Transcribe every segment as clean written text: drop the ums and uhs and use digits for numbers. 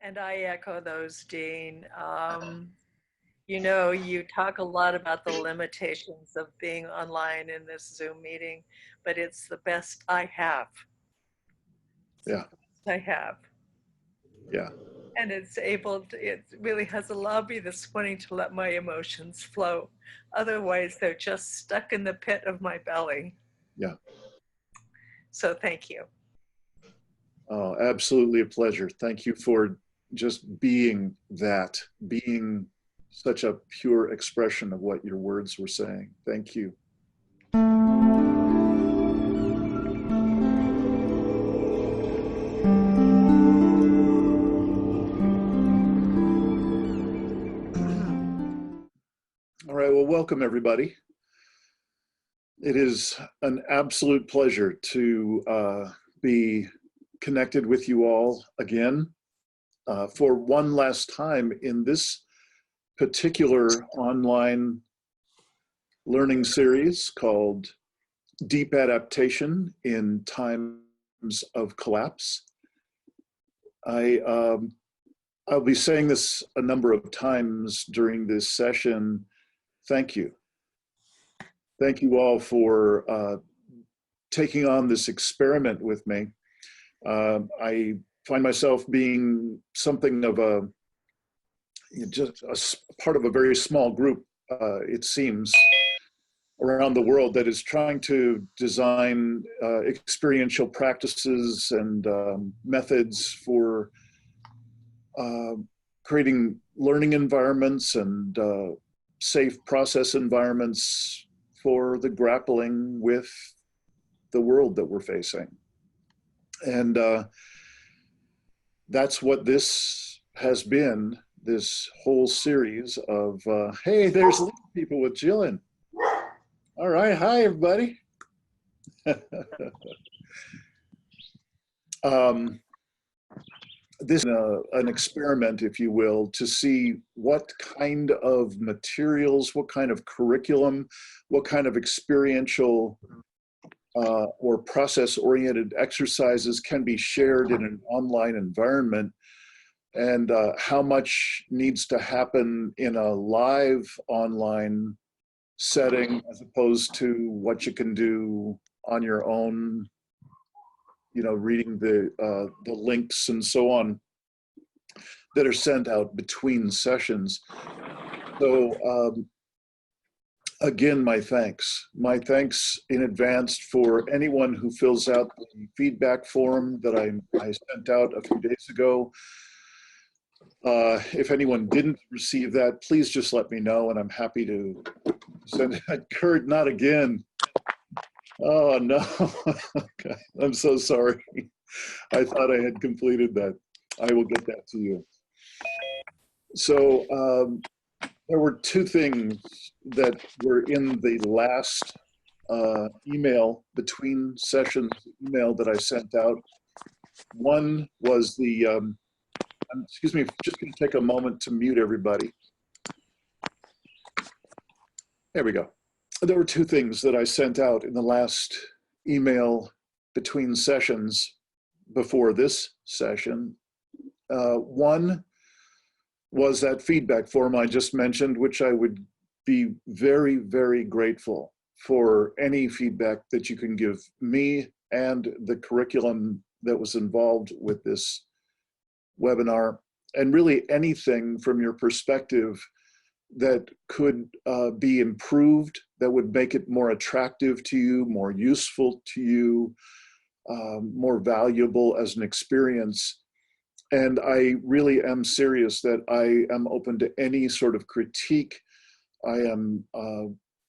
And I echo those, Dean. You know, you talk a lot about the limitations of being online in this Zoom meeting, but it's the best I have. It's Yeah. the best I have. Yeah. And it really has allowed me this morning to let my emotions flow. Otherwise, they're just stuck in the pit of my belly. Yeah. So thank you. Oh, absolutely a pleasure. Thank you for just being that, being such a pure expression of what your words were saying. Thank you. All right, well, welcome everybody. It is an absolute pleasure to be connected with you all again for one last time in this particular online learning series called Deep Adaptation in Times of Collapse. I'll be saying this a number of times during this session. Thank you. Thank you all for taking on this experiment with me. I find myself being something of just a part of a very small group, it seems, around the world that is trying to design experiential practices and methods for creating learning environments and safe process environments for the grappling with the world that we're facing. And that's what this has been, this whole series of, hey, there's people with Jillian. All right, hi everybody. This is an experiment, if you will, to see what kind of materials, what kind of curriculum, what kind of experiential or process-oriented exercises can be shared in an online environment, and how much needs to happen in a live online setting as opposed to what you can do on your own, you know, reading the links and so on that are sent out between sessions. So again, my thanks in advance for anyone who fills out the feedback form that I sent out a few days ago. If anyone didn't receive that, please just let me know and I'm happy to send it. Kurt, not again. Oh no, okay. I'm so sorry. I thought I had completed that. I will get that to you. So there were two things that were in the last email, between sessions email that I sent out. One was the, excuse me, just gonna take a moment to mute everybody. There we go. There were two things that I sent out in the last email between sessions before this session. One was that feedback form I just mentioned, which I would be very, very grateful for any feedback that you can give me and the curriculum that was involved with this webinar, and really anything from your perspective that could be improved, that would make it more attractive to you, more useful to you, more valuable as an experience. And I really am serious that I am open to any sort of critique. I am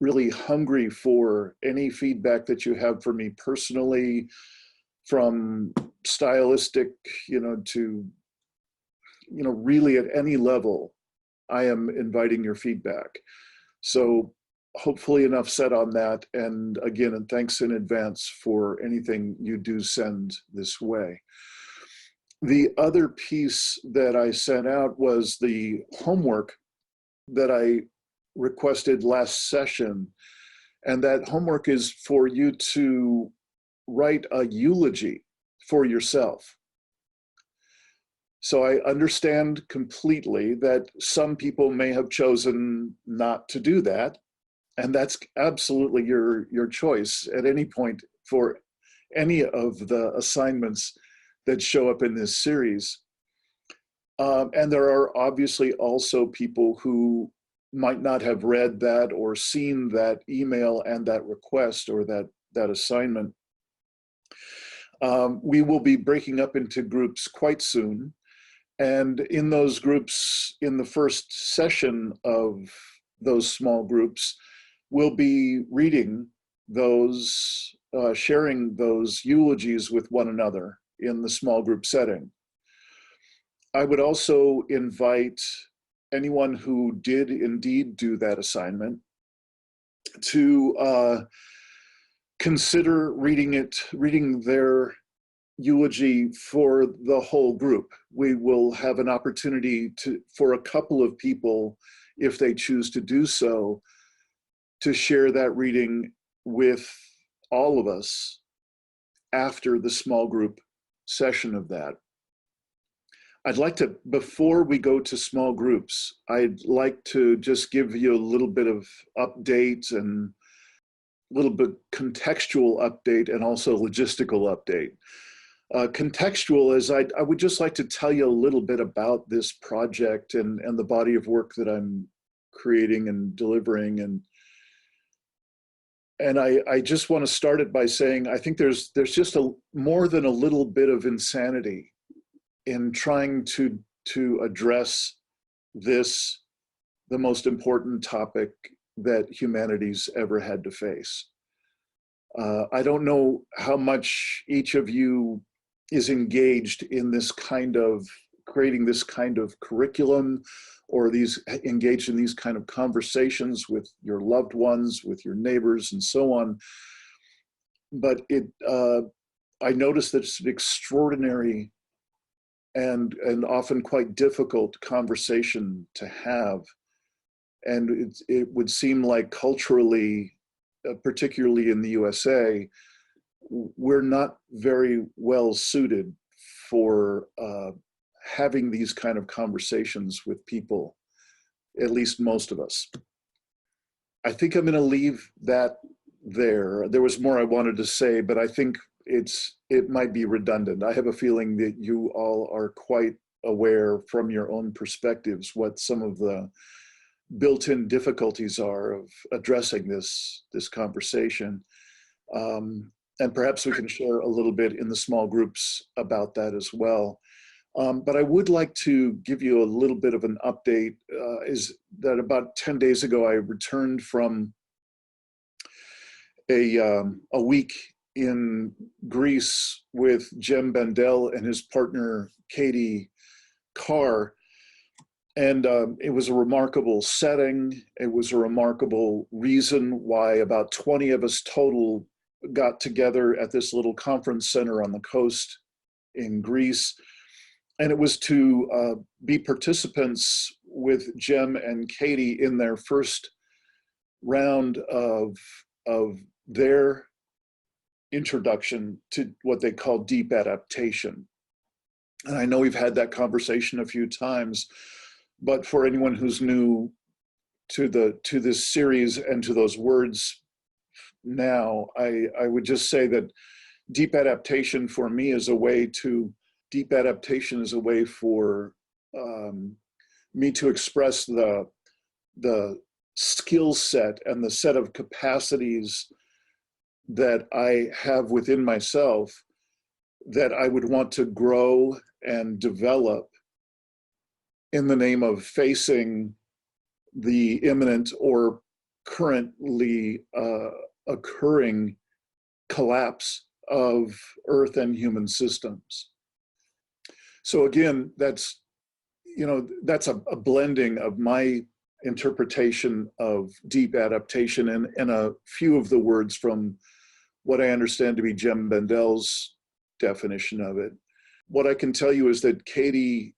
really hungry for any feedback that you have for me personally, from stylistic, you know, to, you know, really at any level. I am inviting your feedback. So hopefully enough said on that. And again, and thanks in advance for anything you do send this way. The other piece that I sent out was the homework that I requested last session. And that homework is for you to write a eulogy for yourself. So I understand completely that some people may have chosen not to do that. And that's absolutely your choice at any point for any of the assignments that show up in this series. And there are obviously also people who might not have read that or seen that email and that request or that assignment. We will be breaking up into groups quite soon. And in those groups, in the first session of those small groups, we'll be reading those, sharing those eulogies with one another in the small group setting. I would also invite anyone who did indeed do that assignment to consider reading their eulogy for the whole group. We will have an opportunity for a couple of people, if they choose to do so, to share that reading with all of us after the small group session of that. I'd like to, before we go to small groups, I'd like to just give you a little bit of update and a little bit contextual update and also logistical update. Contextual is I would just like to tell you a little bit about this project and the body of work that I'm creating and delivering. And I just want to start it by saying I think there's just more than a little bit of insanity in trying to address this, the most important topic that humanity's ever had to face. I don't know how much each of you is engaged in this kind of creating this kind of curriculum or engaged in these kind of conversations with your loved ones, with your neighbors and so on. But I noticed that it's an extraordinary and often quite difficult conversation to have. And it would seem like culturally, particularly in the USA, we're not very well suited for having these kind of conversations with people, at least most of us. I think I'm going to leave that there. There was more I wanted to say, but I think it might be redundant. I have a feeling that you all are quite aware from your own perspectives what some of the built-in difficulties are of addressing this conversation. And perhaps we can share a little bit in the small groups about that as well. But I would like to give you a little bit of an update, is that about 10 days ago, I returned from a week in Greece with Jem Bendel and his partner, Katie Carr. And it was a remarkable setting. It was a remarkable reason why about 20 of us total got together at this little conference center on the coast in Greece. And it was to be participants with Jem and Katie in their first round of their introduction to what they call deep adaptation. And I know we've had that conversation a few times, but for anyone who's new to this series and to those words now, I would just say that deep adaptation for me is a way for me to express the skill set and the set of capacities that I have within myself that I would want to grow and develop in the name of facing the imminent or currently occurring collapse of Earth and human systems. So again, that's a blending of my interpretation of deep adaptation and a few of the words from what I understand to be Jem Bendel's definition of it. What I can tell you is that Katie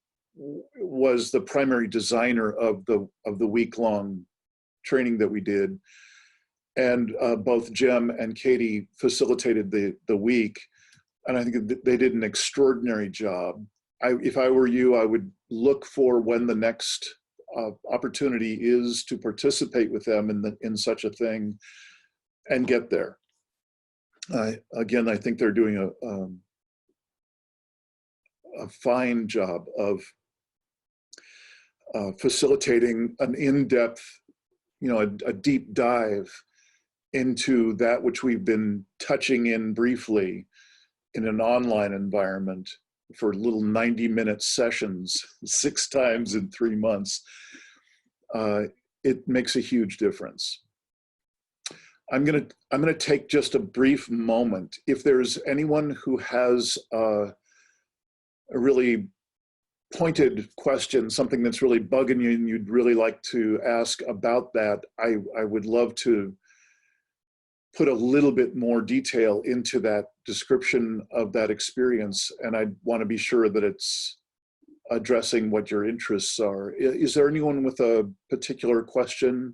was the primary designer of the week-long training that we did, and both Jem and Katie facilitated the week, and I think they did an extraordinary job. if I were you, I would look for when the next opportunity is to participate with them in such a thing and get there. Again, I think they're doing a fine job of facilitating an in-depth, a deep dive into that which we've been touching in briefly in an online environment for little 90-minute sessions 6 times in 3 months. It makes a huge difference. I'm gonna take just a brief moment. If there's anyone who has a really pointed question, something that's really bugging you and you'd really like to ask about that, I would love to put a little bit more detail into that description of that experience, and I want to be sure that it's addressing what your interests are. Is there anyone with a particular question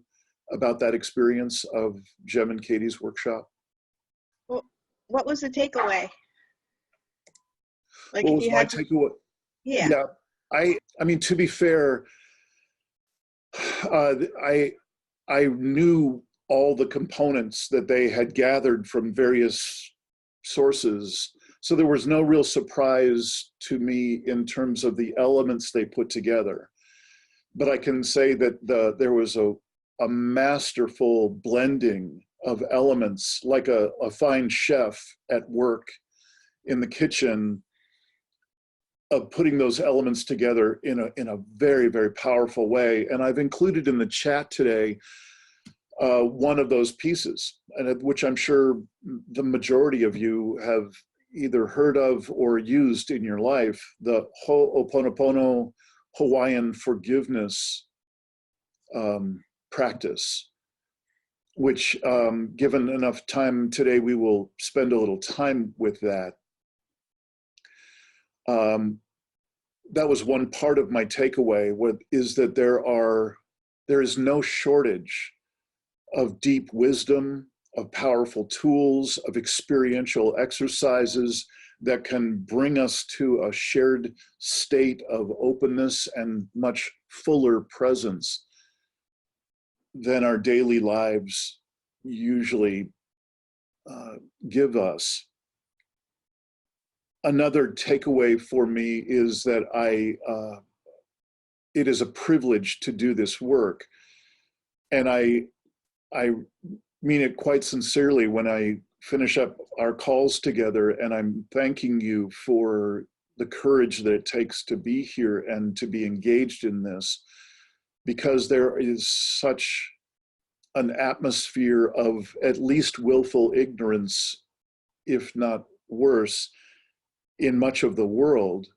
about that experience of Jem and Katie's workshop? Well, what was the takeaway? Like, What if was you my had to, takeaway? yeah. I mean, to be fair, I knew all the components that they had gathered from various sources, so there was no real surprise to me in terms of the elements they put together. But I can say that there was a masterful blending of elements, like a fine chef at work in the kitchen, of putting those elements together in a very, very powerful way. And I've included in the chat today one of those pieces, and which I'm sure the majority of you have either heard of or used in your life, the Ho'oponopono Hawaiian forgiveness practice, which given enough time today, we will spend a little time with that. That was one part of my takeaway, is that there is no shortage of deep wisdom, of powerful tools, of experiential exercises that can bring us to a shared state of openness and much fuller presence than our daily lives usually give us. Another takeaway for me is that it is a privilege to do this work. And I mean it quite sincerely when I finish up our calls together, and I'm thanking you for the courage that it takes to be here and to be engaged in this, because there is such an atmosphere of at least willful ignorance, if not worse, in much of the world,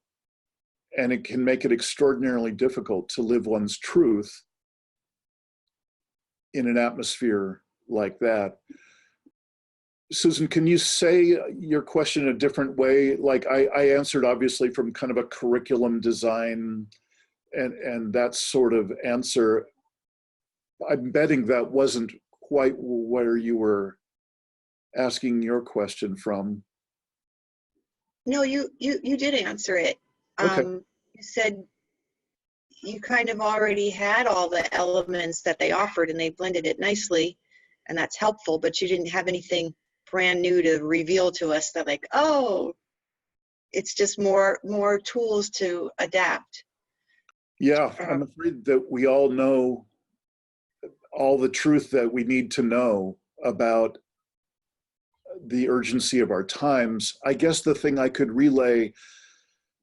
and it can make it extraordinarily difficult to live one's truth in an atmosphere like that. Susan, can you say your question a different way? Like I answered obviously from kind of a curriculum design and that sort of answer. I'm betting that wasn't quite where you were asking your question from. No, you did answer it. Okay. You said you kind of already had all the elements that they offered and they blended it nicely, and that's helpful, but you didn't have anything brand new to reveal to us that, like, oh, it's just more tools to adapt. Yeah, I'm afraid that we all know all the truth that we need to know about the urgency of our times. I guess the thing I could relay,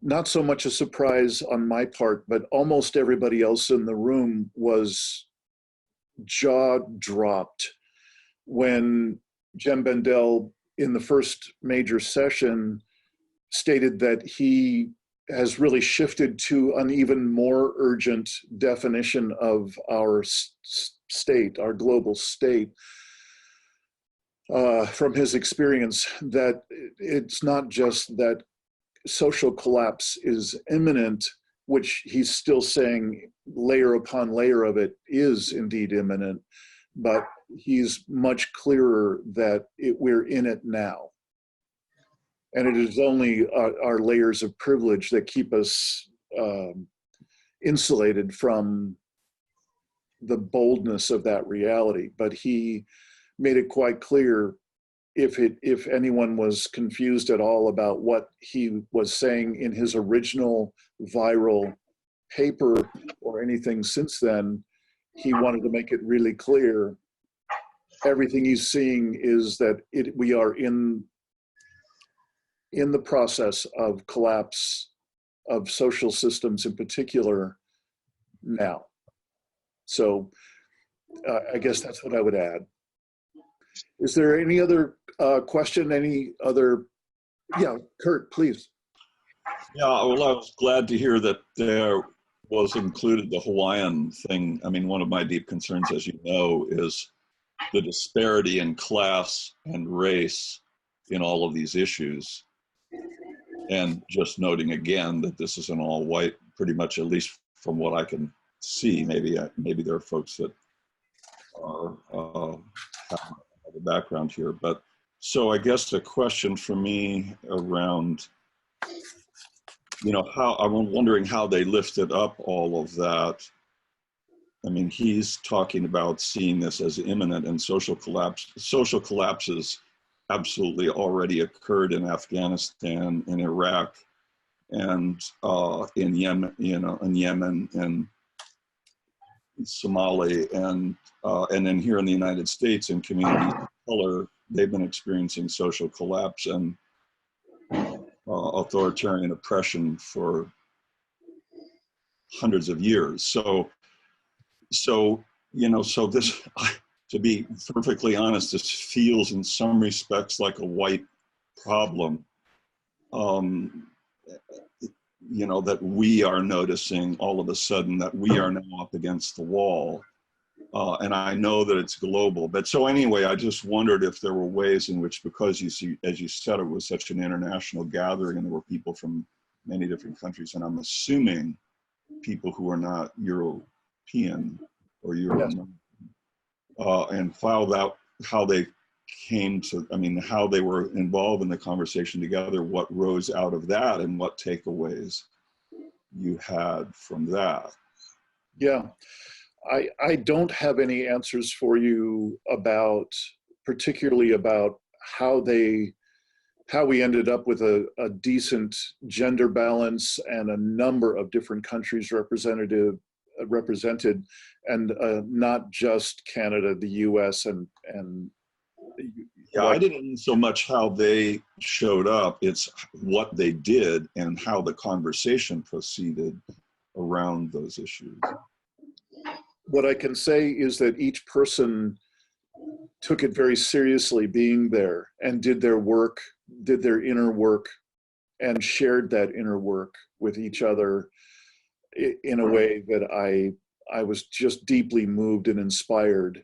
not so much a surprise on my part, but almost everybody else in the room was jaw dropped when Jem Bendel, in the first major session, stated that he has really shifted to an even more urgent definition of our state, our global state, from his experience, that it's not just that social collapse is imminent, which he's still saying layer upon layer of it is indeed imminent, but he's much clearer that we're in it now. And it is only our layers of privilege that keep us insulated from the boldness of that reality. But he made it quite clear, if anyone was confused at all about what he was saying in his original viral paper or anything since then, he wanted to make it really clear. Everything he's seeing is that we are in the process of collapse of social systems in particular now. So I guess that's what I would add. Is there any other question? Any other? Yeah, Kurt, please. Yeah, well, I was glad to hear that there was included the Hawaiian thing. I mean, one of my deep concerns, as you know, is the disparity in class and race in all of these issues. And just noting again that this is an all white, pretty much, at least from what I can see. Maybe there are folks that are have a background here, but so I guess the question for me around, how I'm wondering how they lifted up all of that. I mean, he's talking about seeing this as imminent, and social collapses absolutely already occurred in Afghanistan, in Iraq, and in Yemen, and Somalia, and then here in the United States, in communities of color, they've been experiencing social collapse and authoritarian oppression for hundreds of years. So this, to be perfectly honest, this feels in some respects like a white problem. That we are noticing all of a sudden that we are now up against the wall. And I know that it's global, but so anyway, I just wondered if there were ways in which, because you see, as you said, it was such an international gathering and there were people from many different countries, and I'm assuming people who are not European or Euro, and how they came to, how they were involved in the conversation together, what rose out of that, and what takeaways you had from that. Yeah, I don't have any answers for you particularly about how we ended up with a decent gender balance and a number of different countries represented, and not just Canada, the US, and yeah, I didn't mean so much how they showed up, it's what they did and how the conversation proceeded around those issues. What I can say is that each person took it very seriously being there and did their inner work, and shared that inner work with each other in a way that I was just deeply moved and inspired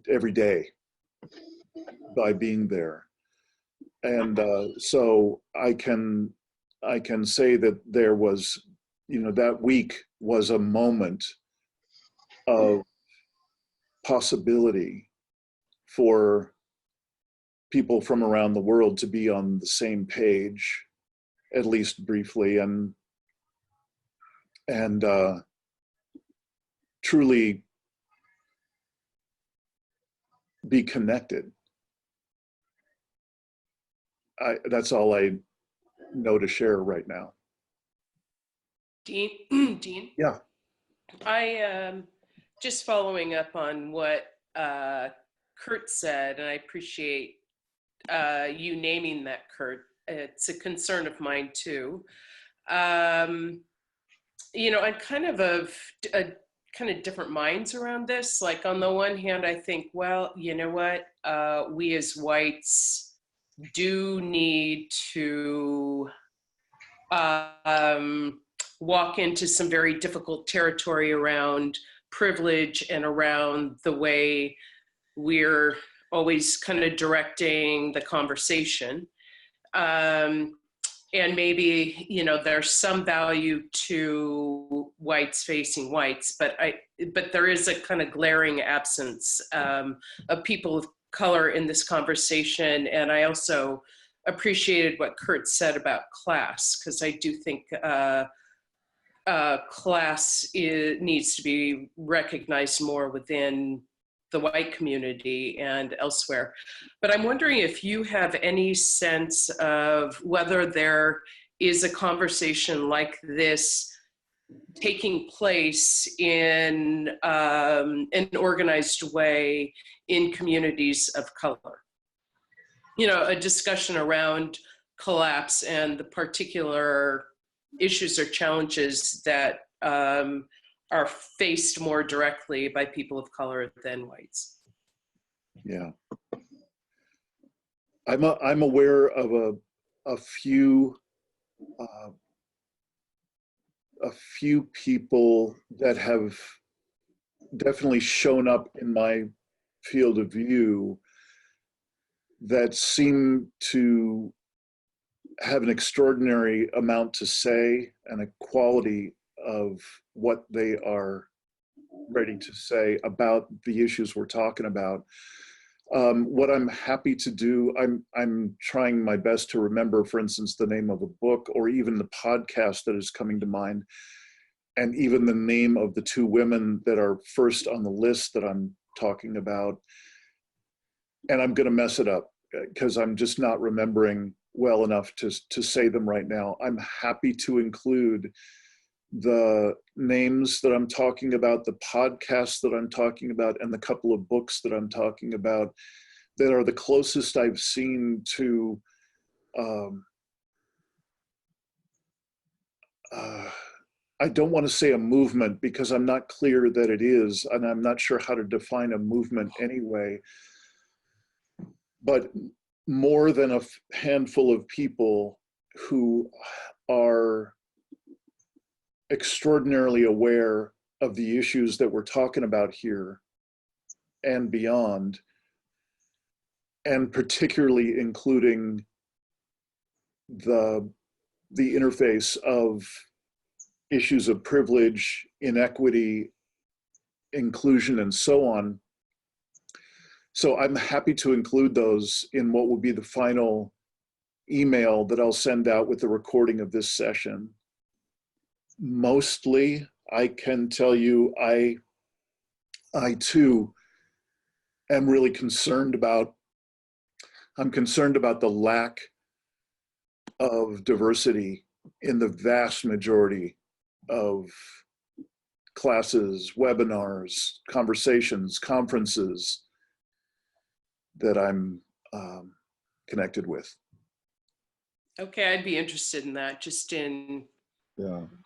every day by being there. And so I can say that there was, that week was a moment of possibility for people from around the world to be on the same page, at least briefly, and truly be connected. That's all I know to share right now. Dean? Yeah. I just following up on what Kurt said, and I appreciate you naming that, Kurt. It's a concern of mine too. I'm kind of different minds around this. Like, on the one hand, I think, well, you know what? We as whites do need to walk into some very difficult territory around privilege and around the way we're always kind of directing the conversation. And maybe, there's some value to whites facing whites, but there is a kind of glaring absence of people color in this conversation. And I also appreciated what Kurt said about class, because I do think class needs to be recognized more within the white community and elsewhere. But I'm wondering if you have any sense of whether there is a conversation like this taking place in an organized way in communities of color. You know, a discussion around collapse and the particular issues or challenges that are faced more directly by people of color than whites. Yeah. I'm aware of a few people that have definitely shown up in my field of view that seem to have an extraordinary amount to say and a quality of what they are ready to say about the issues we're talking about. What I'm happy to do, I'm trying my best to remember, for instance, the name of a book or even the podcast that is coming to mind, and even the name of the two women that are first on the list that I'm talking about. And I'm going to mess it up because I'm just not remembering well enough to say them right now. I'm happy to include the names that I'm talking about, the podcasts that I'm talking about, and the couple of books that I'm talking about that are the closest I've seen to I don't want to say a movement because I'm not clear that it is, and I'm not sure how to define a movement anyway, but more than a handful of people who are extraordinarily aware of the issues that we're talking about here and beyond, and particularly including the interface of issues of privilege, inequity, inclusion, and so on. So I'm happy to include those in what will be the final email that I'll send out with the recording of this session. Mostly, I can tell you, I too am really concerned about, I'm concerned about the lack of diversity in the vast majority of classes, webinars, conversations, conferences that I'm connected with. Okay, I'd be interested in that, just in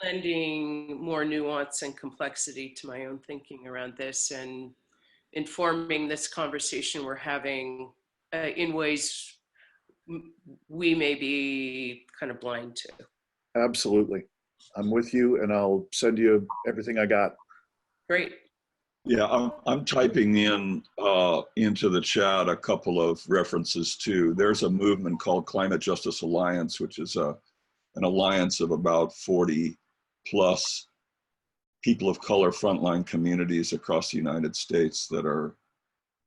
lending more nuance and complexity to my own thinking around this and informing this conversation we're having in ways we may be kind of blind to. Absolutely. I'm with you, and I'll send you everything I got. Great. Yeah, I'm typing in into the chat a couple of references too. There's a movement called Climate Justice Alliance, which is an alliance of about 40 plus people of color frontline communities across the United States that are,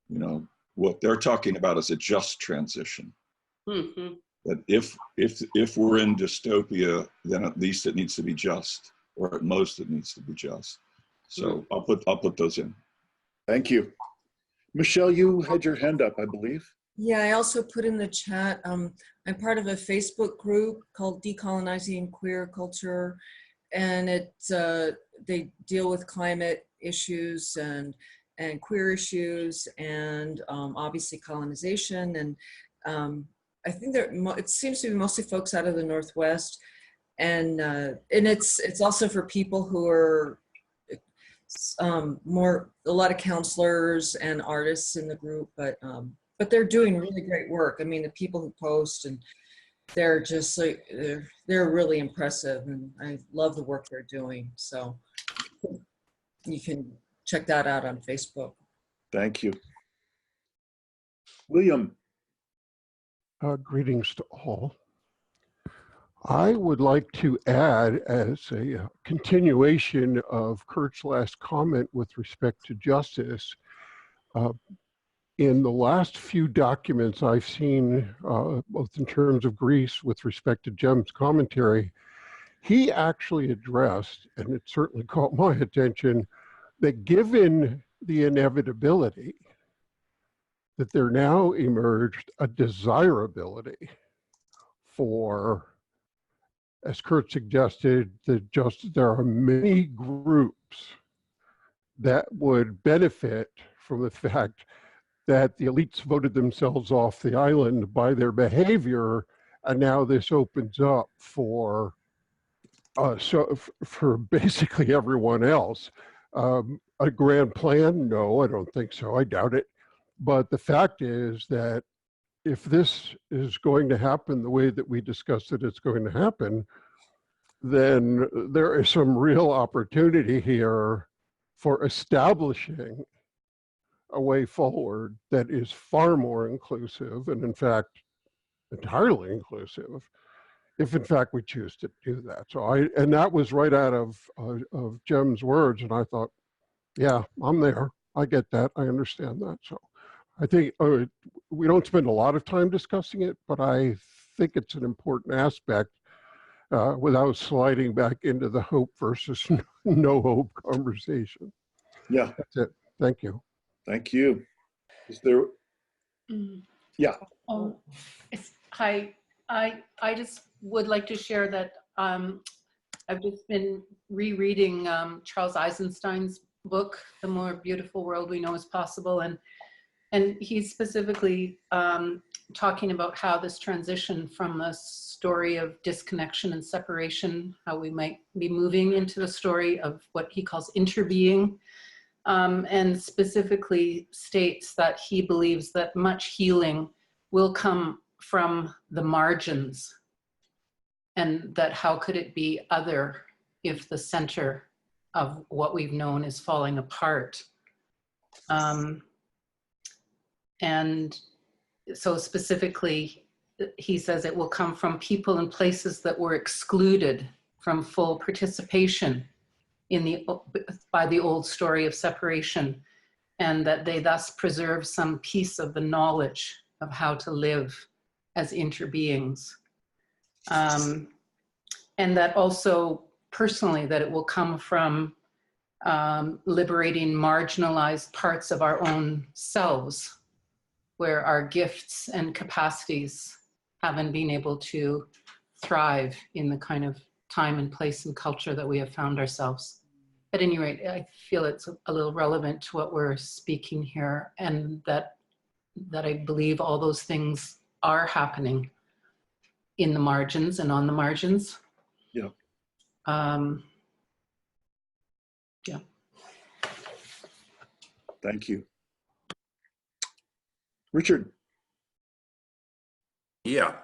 you know, what they're talking about is a just transition. Mm-hmm. That if we're in dystopia, then at least it needs to be just, or at most it needs to be just. So I'll put those in. Thank you. Michelle, you had your hand up, I believe. Yeah, I also put in the chat, I'm part of a Facebook group called Decolonizing Queer Culture, and they deal with climate issues and queer issues and obviously colonization. And I think it seems to be mostly folks out of the Northwest. And it's also for people who are a lot of counselors and artists in the group, but they're doing really great work. I mean, the people who post, and they're just like, they're really impressive, and I love the work they're doing. So you can check that out on Facebook. Thank you. William. Greetings to all. I would like to add, as a continuation of Kurt's last comment with respect to justice, in the last few documents I've seen, both in terms of Greece with respect to Jem's commentary, he actually addressed, and it certainly caught my attention, that given the inevitability that there now emerged a desirability for, as Kurt suggested, that just there are many groups that would benefit from the fact that the elites voted themselves off the island by their behavior, and now this opens up for for basically everyone else. A grand plan? No, I don't think so. I doubt it. But the fact is that if this is going to happen the way that we discussed that it's going to happen, then there is some real opportunity here for establishing a way forward that is far more inclusive, and in fact, entirely inclusive, if in fact we choose to do that. So and that was right out of Jem's words, and I thought, yeah, I'm there. I get that. I understand that. So I think we don't spend a lot of time discussing it, but I think it's an important aspect without sliding back into the hope versus no hope conversation. Yeah. That's it. Thank you. Thank you. Is there? Yeah. Hi. I just would like to share that I've just been rereading Charles Eisenstein's book, The More Beautiful World We Know Is Possible, and he's specifically talking about how this transition from a story of disconnection and separation, how we might be moving into the story of what he calls interbeing, and specifically states that he believes that much healing will come from the margins, and that how could it be other if the center of what we've known is falling apart. And so specifically, he says it will come from people and places that were excluded from full participation in by the old story of separation, and that they thus preserve some piece of the knowledge of how to live as interbeings. And that also personally, that it will come from liberating marginalized parts of our own selves, where our gifts and capacities haven't been able to thrive in the kind of time and place and culture that we have found ourselves. At any rate, I feel it's a little relevant to what we're speaking here, and that I believe all those things are happening in the margins and on the margins. Yeah. Yeah. Thank you. Richard. Yeah.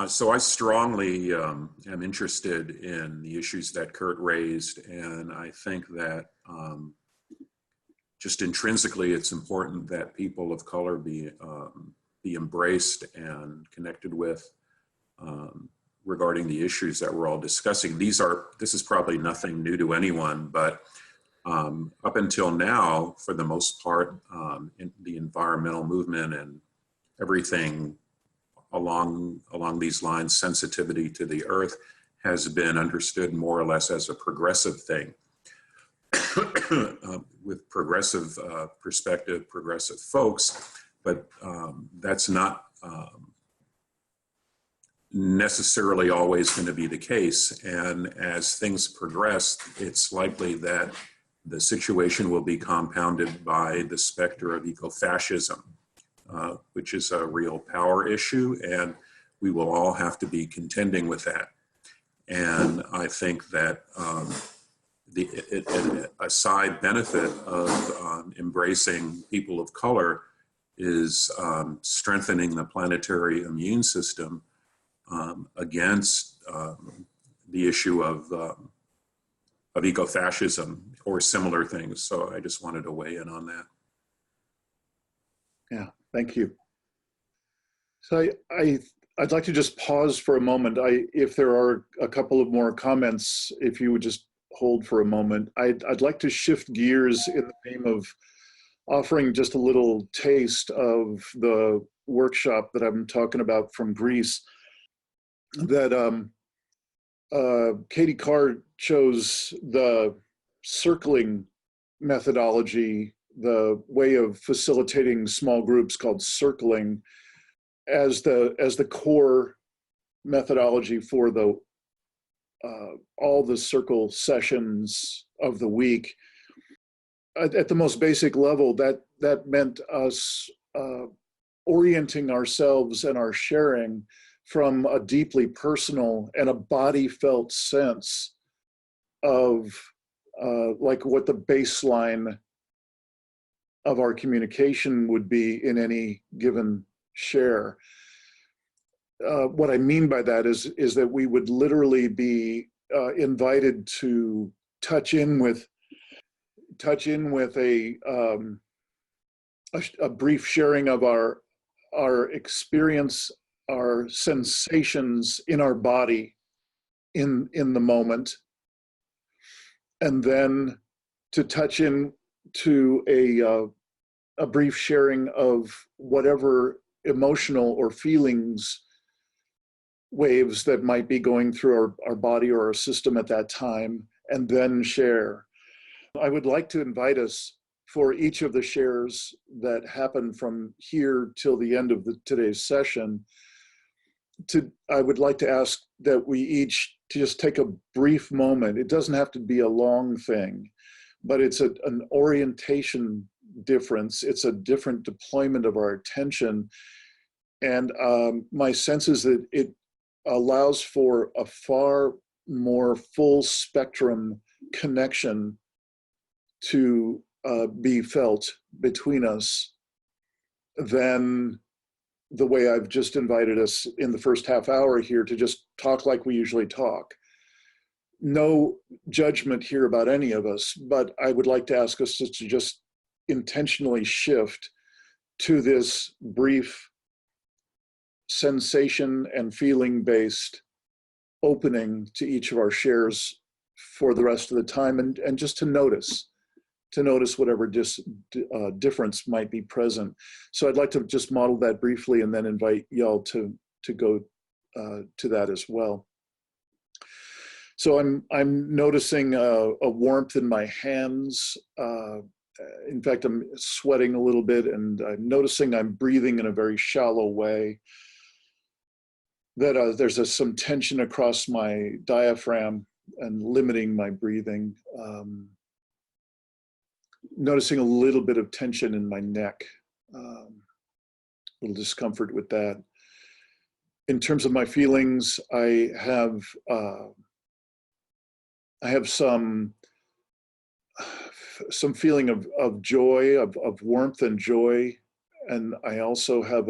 So I strongly am interested in the issues that Kurt raised, and I think that just intrinsically it's important that people of color be embraced and connected with regarding the issues that we're all discussing. This is probably nothing new to anyone, but up until now, for the most part, in the environmental movement and everything along these lines, sensitivity to the earth has been understood more or less as a progressive thing. With progressive perspective, progressive folks, but that's not necessarily always going to be the case. And as things progress, it's likely that the situation will be compounded by the specter of ecofascism, which is a real power issue, and we will all have to be contending with that. And I think that a side benefit of embracing people of color is strengthening the planetary immune system against the issue of ecofascism or similar things. So I just wanted to weigh in on that. Yeah, thank you. So I'd like to just pause for a moment. If there are a couple of more comments, if you would just hold for a moment. I'd like to shift gears in the name offering just a little taste of the workshop that I'm talking about from Greece, that Katie Carr chose the circling methodology, the way of facilitating small groups called circling, as the core methodology for the all the circle sessions of the week. At the most basic level, that meant us orienting ourselves and our sharing from a deeply personal and a body felt sense of like what the baseline of our communication would be in any given share. What I mean by that is that we would literally be invited to touch in with a brief sharing of our experience, our sensations in our body in the moment, and then to touch in to a brief sharing of whatever emotional or feelings waves that might be going through our body or our system at that time, and then share. I would like to invite us for each of the shares that happen from here till the end of today's session. I would like to ask that we each just take a brief moment. It doesn't have to be a long thing, but it's an orientation difference. It's a different deployment of our attention. And my sense is that it allows for a far more full spectrum connection to be felt between us than the way I've just invited us in the first half hour here to just talk like we usually talk. No judgment here about any of us, but I would like to ask us to just intentionally shift to this brief sensation and feeling based opening to each of our shares for the rest of the time, and just to notice whatever difference might be present. So I'd like to just model that briefly and then invite y'all to go to that as well. So I'm noticing a warmth in my hands. In fact, I'm sweating a little bit, and I'm noticing I'm breathing in a very shallow way. That there's some tension across my diaphragm and limiting my breathing. Noticing a little bit of tension in my neck, a little discomfort with that. In terms of my feelings, I have some feeling of joy, of warmth and joy, and I also have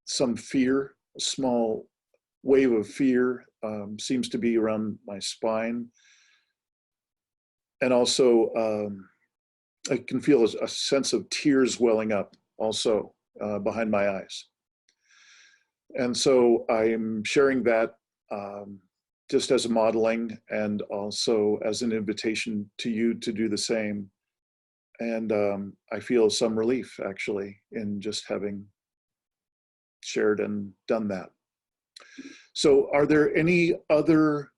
some fear, a small wave of fear seems to be around my spine. And also, I can feel a sense of tears welling up also behind my eyes. And so I'm sharing that just as a modeling and also as an invitation to you to do the same. And I feel some relief actually in just having shared and done that. So are there any other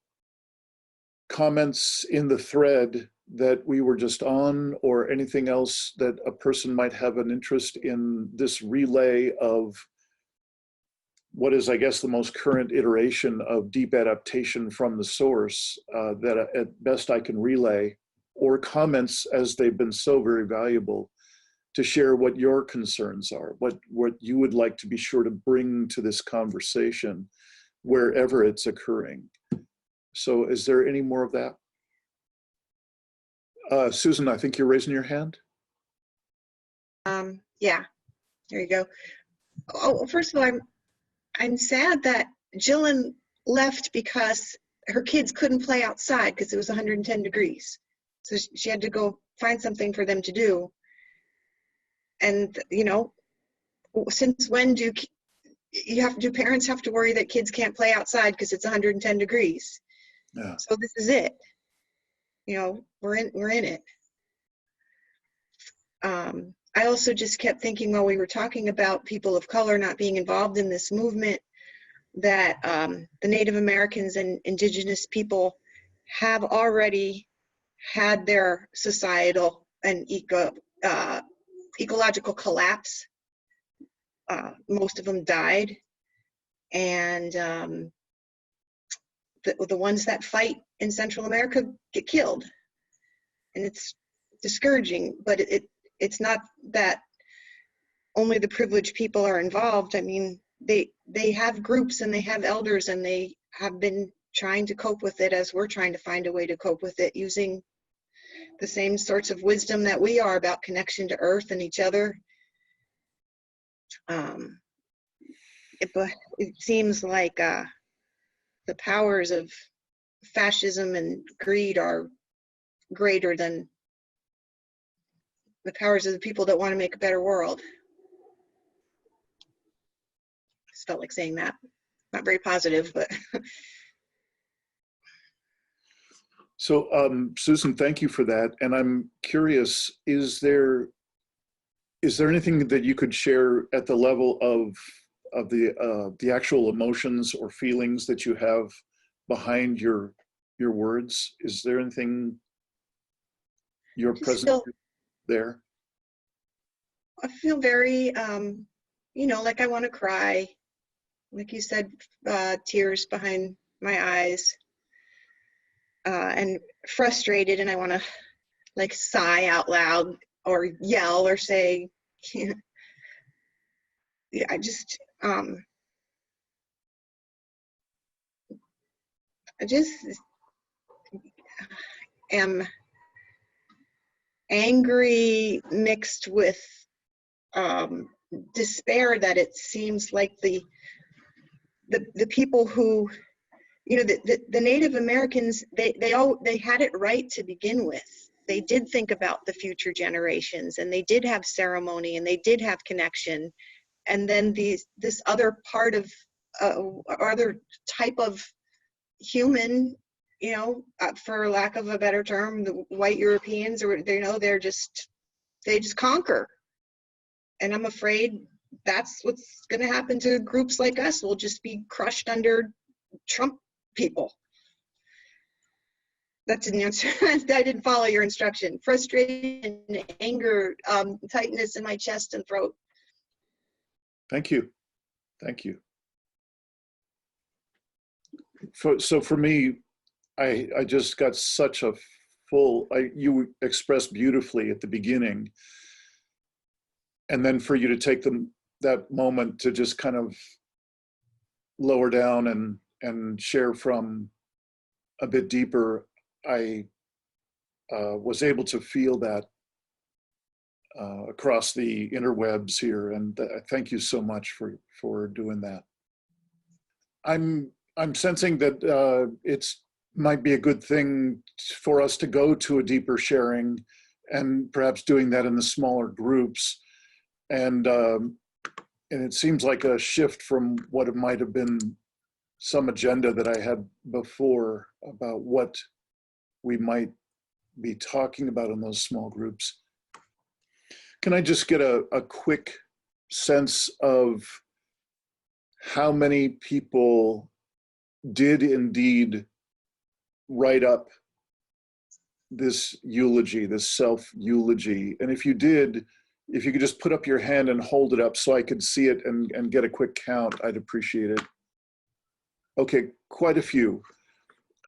comments in the thread that we were just on, or anything else that a person might have an interest in this relay of what is, I guess, the most current iteration of deep adaptation from the source that at best I can relay, or comments, as they've been so very valuable, to share what your concerns are, what you would like to be sure to bring to this conversation wherever it's occurring. So is there any more of that? Susan, I think you're raising your hand. Yeah, there you go. Oh, first of all, I'm sad that Jillian left because her kids couldn't play outside because it was 110 degrees. So she had to go find something for them to do. And, you know, since when do parents have to worry that kids can't play outside because it's 110 degrees? Yeah. So this is it. You know, we're in it. I also just kept thinking while we were talking about people of color not being involved in this movement, that the Native Americans and indigenous people have already had their societal and ecological collapse. Most of them died, and the ones that fight in Central America get killed. And it's discouraging, but it's not that only the privileged people are involved. I mean, they have groups and they have elders, and they have been trying to cope with it as we're trying to find a way to cope with it, using the same sorts of wisdom that we are about connection to earth and each other. It seems like the powers of fascism and greed are greater than the powers of the people that want to make a better world. Just felt like saying that. Not very positive, but. So, Susan, thank you for that. And I'm curious, is there anything that you could share at the level of the actual emotions or feelings that you have behind your words? Is there anything you're present there? I feel very, like I want to cry. Like you said, tears behind my eyes, and frustrated, and I want to like sigh out loud or yell or say, I just am angry mixed with despair that it seems like the people who, the Native Americans, they had it right to begin with. They did think about the future generations, and they did have ceremony, and they did have connection. And then this other part of other type of human, for lack of a better term, the white Europeans, or they just conquer. And I'm afraid that's what's going to happen to groups like us. We'll just be crushed under Trump people. That didn't answer. I didn't follow your instruction. Frustration, anger, tightness in my chest and throat. Thank you. Thank you. So for me, I just got such a you expressed beautifully at the beginning. And then for you to take that moment to just kind of lower down and share from a bit deeper, I was able to feel that across the interwebs here, and thank you so much for doing that. I'm sensing that it's might be a good thing for us to go to a deeper sharing, and perhaps doing that in the smaller groups, and it seems like a shift from what it might have been some agenda that I had before about what we might be talking about in those small groups. Can I just get a quick sense of how many people did indeed write up this eulogy, this self-eulogy? And if you did, if you could just put up your hand and hold it up so I could see it and get a quick count, I'd appreciate it. Okay, quite a few.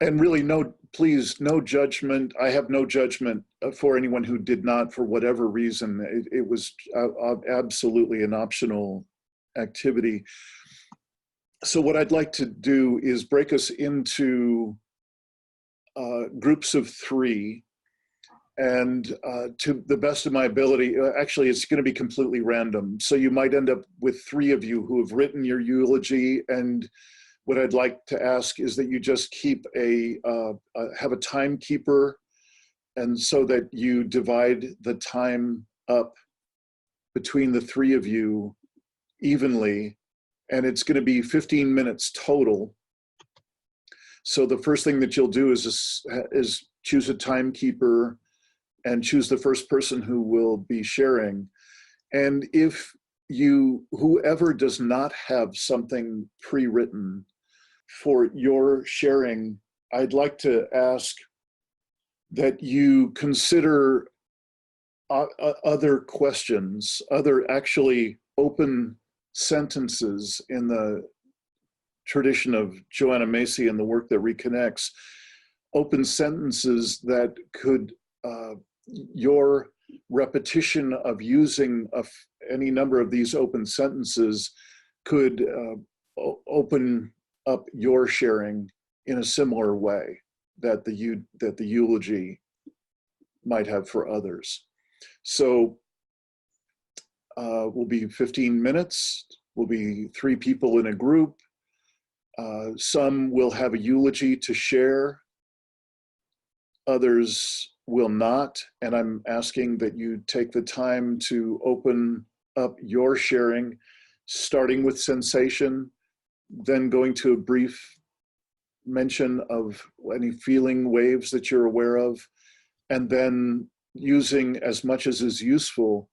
And really, please, no judgment. I have no judgment for anyone who did not, for whatever reason. It was absolutely an optional activity. So what I'd like to do is break us into groups of 3. And to the best of my ability, actually, it's going to be completely random. So you might end up with 3 of you who have written your eulogy, and what I'd like to ask is that you just keep have a timekeeper, and so that you divide the time up between the 3 of you evenly, and it's going to be 15 minutes total. So the first thing that you'll do is choose a timekeeper and choose the first person who will be sharing. And if whoever does not have something pre-written for your sharing, I'd like to ask that you consider other questions, other actually open sentences in the tradition of Joanna Macy and the work that reconnects, open sentences that could, your repetition of using any number of these open sentences could open up your sharing in a similar way that the eulogy might have for others. So we'll be 15 minutes. We'll be 3 people in a group. Some will have a eulogy to share. Others will not. And I'm asking that you take the time to open up your sharing, starting with sensation, then going to a brief mention of any feeling waves that you're aware of, and then using as much as is useful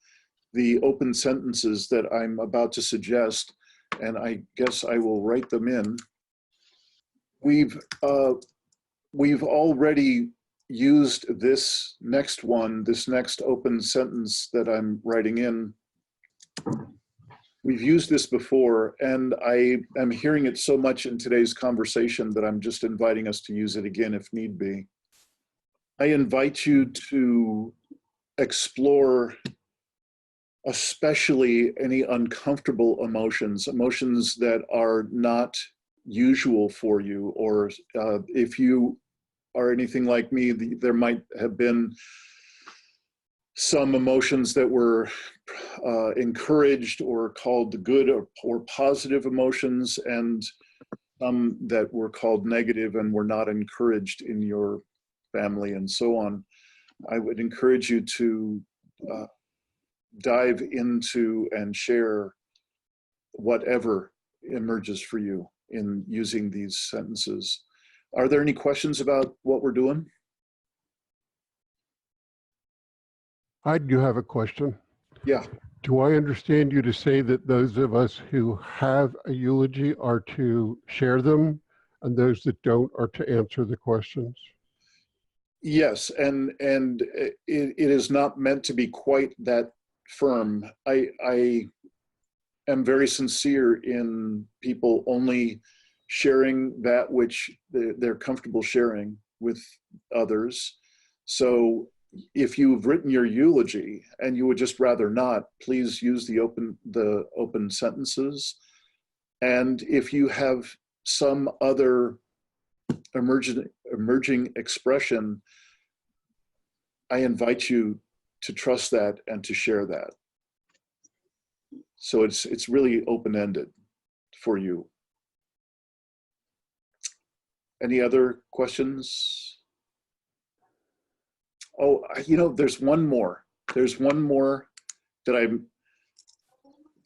the open sentences that I'm about to suggest, and I guess I will write them in. We've already used this next one, this next open sentence that I'm writing in. We've used this before, and I am hearing it so much in today's conversation that I'm just inviting us to use it again if need be. I invite you to explore especially any uncomfortable emotions, emotions that are not usual for you, or if you are anything like me, there might have been some emotions that were encouraged or called the good or positive emotions, and some that were called negative and were not encouraged in your family and so on. I would encourage you to dive into and share whatever emerges for you in using these sentences. Are there any questions about what we're doing? I do have a question. Yeah. Do I understand you to say that those of us who have a eulogy are to share them, and those that don't are to answer the questions? Yes, and it is not meant to be quite that firm. I am very sincere in people only sharing that which they're comfortable sharing with others. So if you've written your eulogy and you would just rather not, please use the open sentences. And if you have some other emerging expression, I invite you to trust that and to share that. So it's really open-ended for you. Any other questions? Oh, there's one more. There's one more that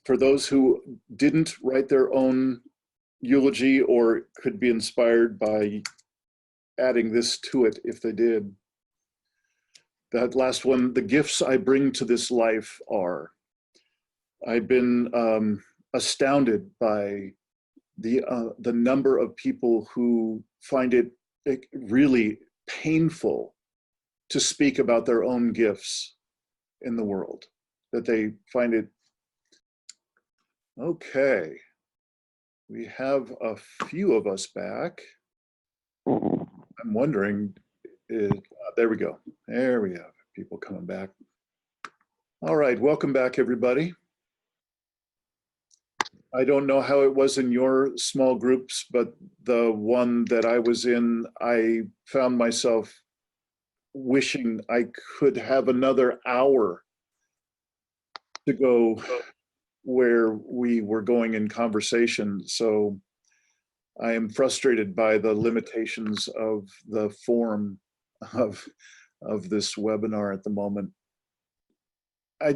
for those who didn't write their own eulogy or could be inspired by adding this to it if they did. That last one, the gifts I bring to this life are. I've been astounded by the number of people who find it really painful to speak about their own gifts in the world, that they find it. Okay, we have a few of us back. I'm wondering, there we go. There we have people coming back. All right, welcome back, everybody. I don't know how it was in your small groups, but the one that I was in, I found myself wishing I could have another hour to go where we were going in conversation. So I am frustrated by the limitations of the form of this webinar at the moment.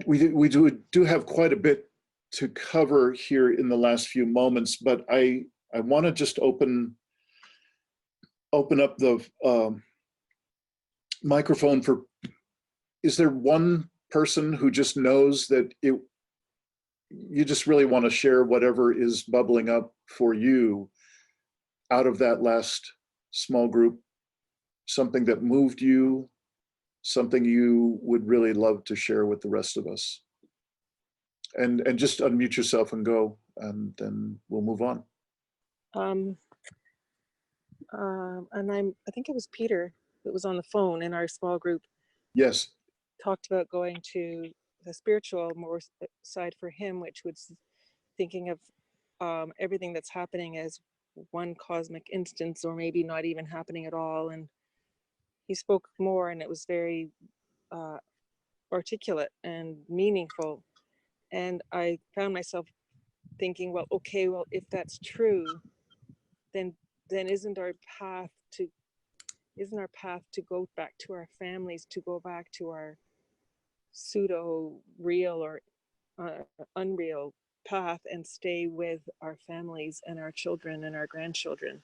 We do have quite a bit to cover here in the last few moments, but I want to just open up the microphone for, is there one person who just knows that you just really want to share whatever is bubbling up for you out of that last small group, something that moved you, something you would really love to share with the rest of us. And just unmute yourself and go, and then we'll move on. And I think it was Peter that was on the phone in our small group, Yes. talked about going to the spiritual more side for him, which was thinking of everything that's happening as one cosmic instance, or maybe not even happening at all. And he spoke more, and it was very articulate and meaningful. And I found myself thinking, well, okay, well, if that's true, then isn't our path to go back to our families, to go back to our pseudo real or unreal path, and stay with our families and our children and our grandchildren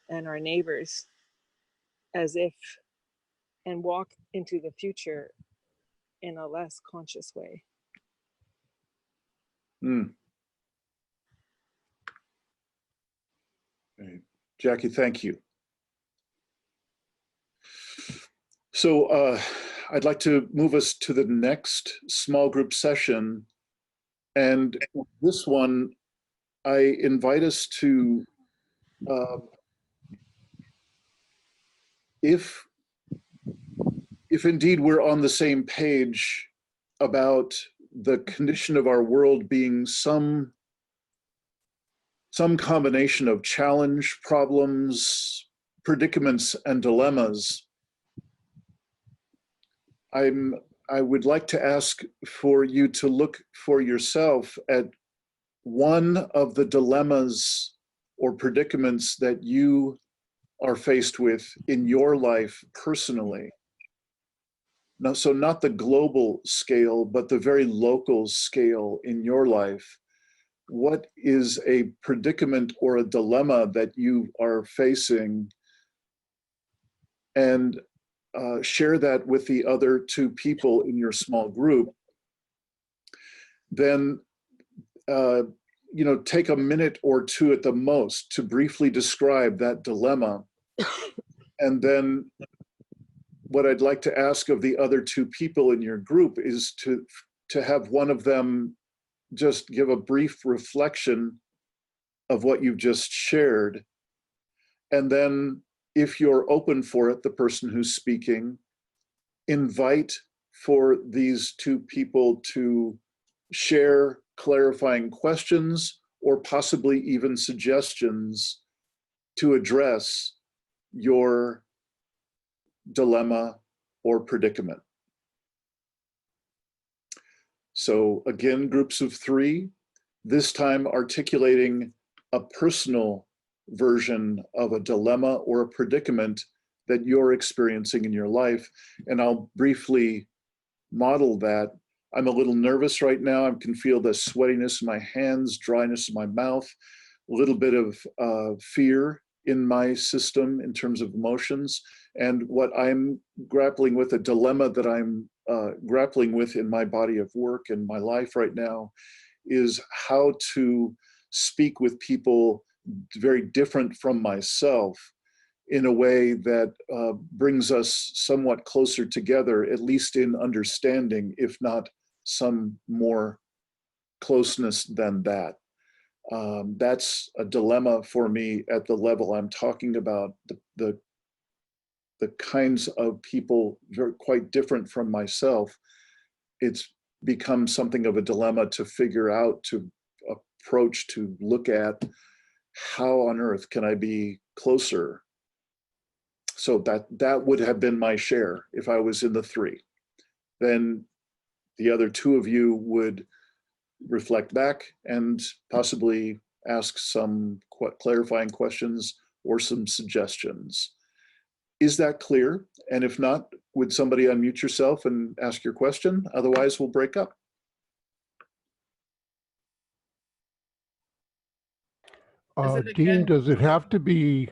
and our neighbors, as if, and walk into the future in a less conscious way. Okay. Jackie, thank you. So I'd like to move us to the next small group session. And this one, I invite us to, if indeed we're on the same page about the condition of our world being some combination of challenge, problems, predicaments, and dilemmas, I would like to ask for you to look for yourself at one of the dilemmas or predicaments that you are faced with in your life personally. Now, so not the global scale, but the very local scale in your life. What is a predicament or a dilemma that you are facing? And share that with the other two people in your small group. Then, take a minute or two at the most to briefly describe that dilemma. And then what I'd like to ask of the other two people in your group is to have one of them just give a brief reflection of what you've just shared. And then, if you're open for it, the person who's speaking, invite for these two people to share clarifying questions or possibly even suggestions to address your dilemma or predicament. So again, groups of three, this time articulating a personal version of a dilemma or a predicament that you're experiencing in your life. And I'll briefly model that. I'm a little nervous right now. I can feel the sweatiness in my hands, dryness in my mouth, a little bit of fear in my system in terms of emotions. And what I'm grappling with, a dilemma that I'm grappling with in my body of work and my life right now, is how to speak with people very different from myself in a way that brings us somewhat closer together, at least in understanding, if not some more closeness than that. That's a dilemma for me at the level I'm talking about, the kinds of people very quite different from myself. It's become something of a dilemma to figure out, to approach, to look at how on earth can I be closer. So that would have been my share if I was in the three. Then the other two of you would reflect back and possibly ask some clarifying questions or some suggestions. Is that clear? And if not, would somebody unmute yourself and ask your question? Otherwise, we'll break up. Dean, does it have to be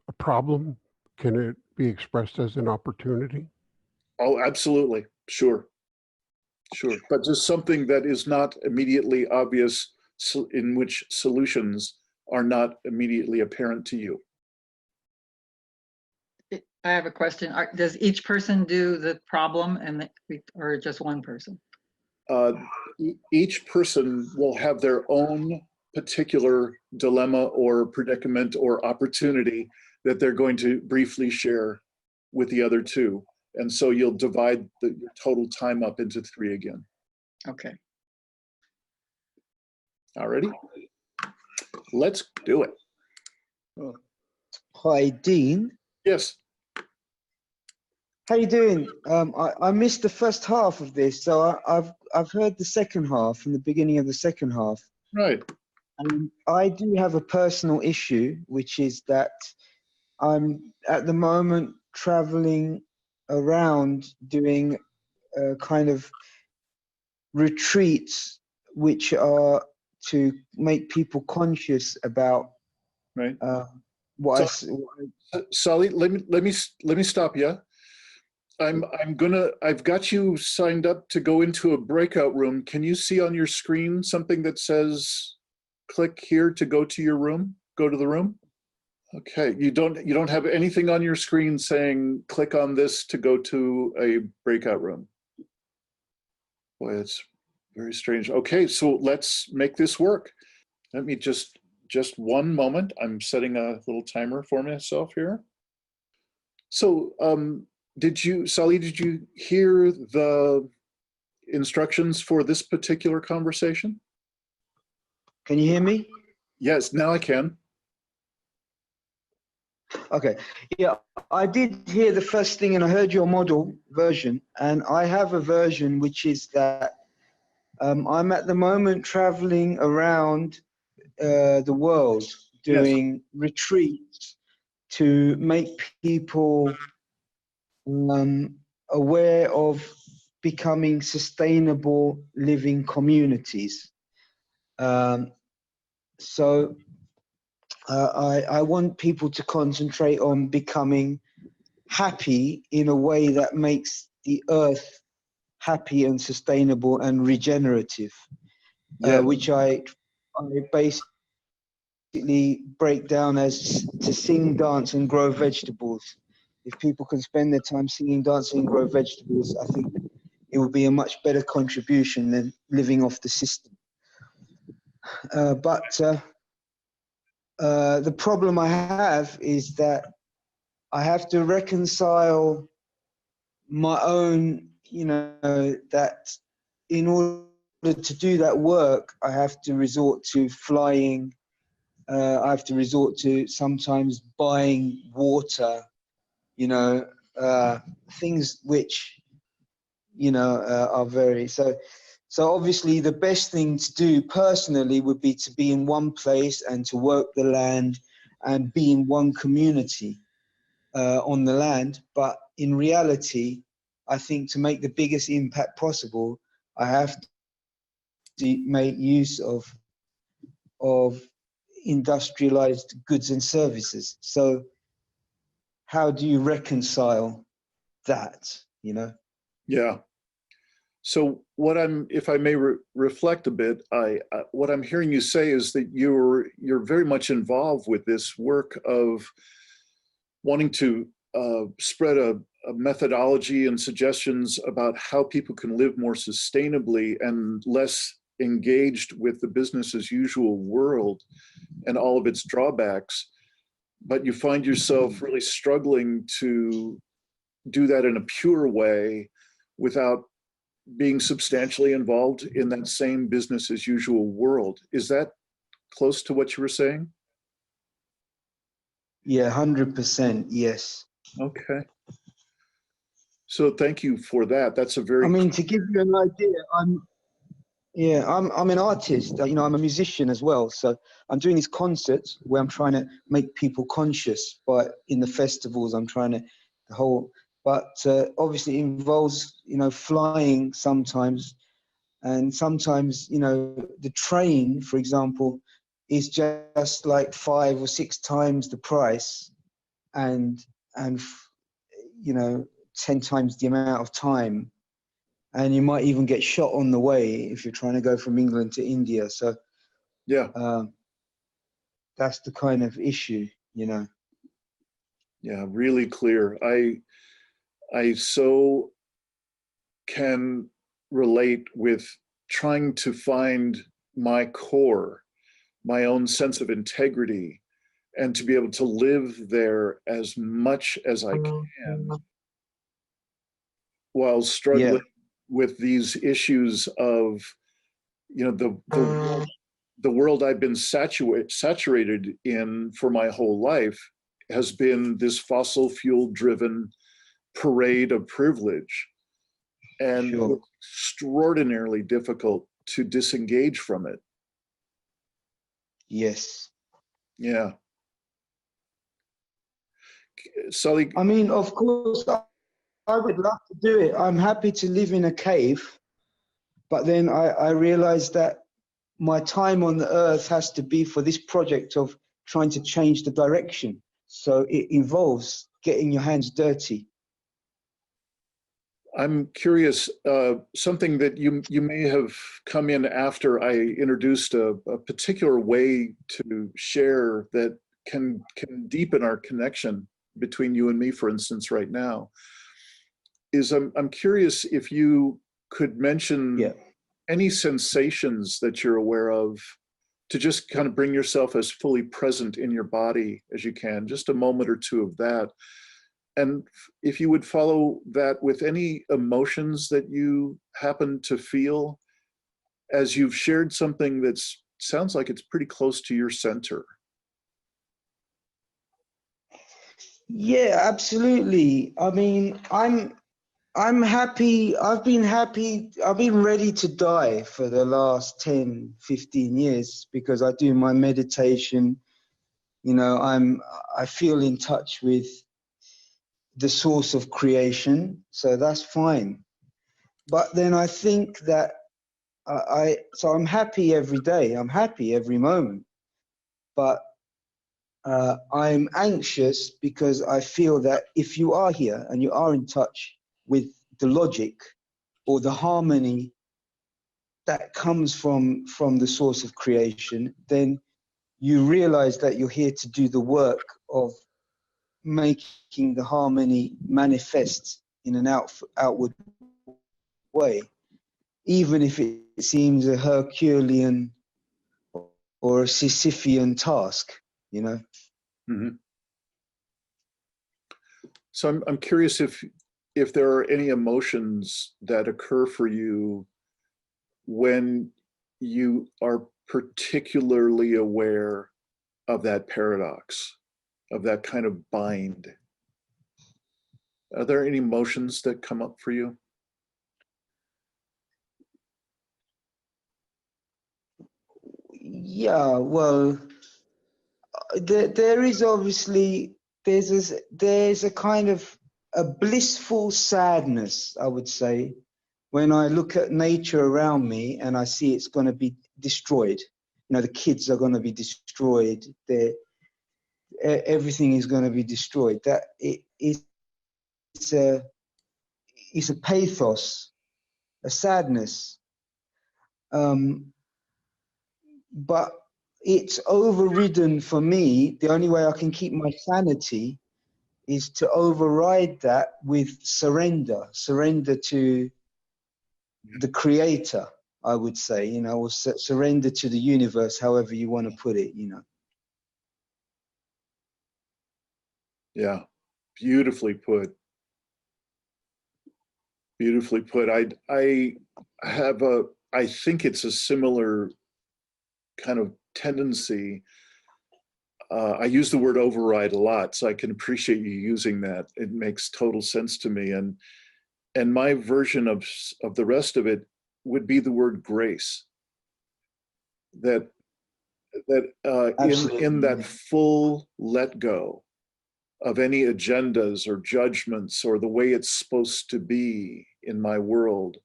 a problem? Can it be expressed as an opportunity? Oh, absolutely. Sure. Sure, but just something that is not immediately obvious, in which solutions are not immediately apparent to you. I have a question. Does each person do the problem or just one person? Each person will have their own particular dilemma or predicament or opportunity that they're going to briefly share with the other two. And so you'll divide the total time up into 3 again. Okay. Alrighty, let's do it. Hi, Dean. Yes. How you doing? I missed the first half of this, so I've heard the second half from the beginning of the second half. Right. And I do have a personal issue, which is that I'm at the moment traveling around doing kind of retreats, which are to make people conscious about Right. what Sally, let me stop you. I've got you signed up to go into a breakout room. Can you see on your screen something that says click here to go to your room, go to the room? Okay, you don't have anything on your screen saying click on this to go to a breakout room. Boy, it's very strange. Okay, so let's make this work. Let me just one moment. I'm setting a little timer for myself here. So Sally, did you hear the instructions for this particular conversation? Can you hear me? Yes, now I can. Okay, yeah, I did hear the first thing and I heard your model version, and I have a version which is that I'm at the moment traveling around the world doing retreats to make people aware of becoming sustainable living communities. So I want people to concentrate on becoming happy in a way that makes the earth happy and sustainable and regenerative, which I basically break down as to sing, dance, and grow vegetables. If people can spend their time singing, dancing, and grow vegetables, I think it would be a much better contribution than living off the system. But the problem I have is that I have to reconcile my own, that in order to do that work, I have to resort to flying. I have to resort to sometimes buying water, things which, are very, so obviously the best thing to do personally would be to be in one place and to work the land and be in one community on the land. But in reality, I think to make the biggest impact possible, I have to make use of industrialized goods and services. So how do you reconcile that, Yeah. So if I may reflect a bit, what I'm hearing you say is that you're very much involved with this work of wanting to spread a methodology and suggestions about how people can live more sustainably and less engaged with the business as usual world and all of its drawbacks. But you find yourself really struggling to do that in a pure way without being substantially involved in that same business as usual world. Is that close to what you were saying? Yeah, 100%, yes. Okay. So thank you for that. That's a very... I mean, to give you an idea, I'm an artist, I'm a musician as well. So I'm doing these concerts where I'm trying to make people conscious, but in the festivals, I'm trying to, but obviously it involves, flying sometimes. And sometimes, the train, for example, is just like 5 or 6 times the price and 10 times the amount of time. and you might even get shot on the way if you're trying to go from England to India. So Yeah. That's the kind of issue, you know. Yeah, really clear. I so can relate with trying to find my core, my own sense of integrity, and to be able to live there as much as I can while struggling with these issues of, you know, the world I've been saturated in for my whole life has been this fossil fuel driven parade of privilege, and it's extraordinarily difficult to disengage from it. Yes. Yeah. Sully, I mean, of course, I would love to do it. I'm happy to live in a cave, but then I realized that my time on the earth has to be for this project of trying to change the direction. So it involves getting your hands dirty. I'm curious, something that you may have come in after I introduced a particular way to share that can deepen our connection between you and me, for instance, right now, is I'm curious if you could mention any sensations that you're aware of, to just kind of bring yourself as fully present in your body as you can, just a moment or two of that. And if you would follow that with any emotions that you happen to feel as you've shared something that sounds like it's pretty close to your center. Yeah, absolutely. I mean, I'm happy. I've been happy. I've been ready to die for the last 10, 15 years because I do my meditation. You know, I feel in touch with the source of creation, so that's fine. But then I think that so I'm happy every day. I'm happy every moment. But I'm anxious because I feel that if you are here and you are in touch with the logic or the harmony that comes from the source of creation, then you realize that you're here to do the work of making the harmony manifest in an outward way, even if it seems a Herculean or a Sisyphean task, you know. Mm-hmm. So I'm curious if there are any emotions that occur for you when you are particularly aware of that paradox, of that kind of bind. Are there any emotions that come up for you? Yeah, well, there is obviously there's a kind of a blissful sadness, I would say, when I look at nature around me and I see it's going to be destroyed. You know, the kids are going to be destroyed. Everything is going to be destroyed. That it's a pathos, a sadness. But it's overridden for me. The only way I can keep my sanity is to override that with surrender to the creator, I would say, you know, or surrender to the universe, however you want to put it, you know. Yeah, beautifully put. Beautifully put. I have I think it's a similar kind of tendency. I use the word override a lot, so I can appreciate you using that. It makes total sense to me. And my version of the rest of it would be the word grace. That in that full let go of any agendas or judgments or the way it's supposed to be in my world,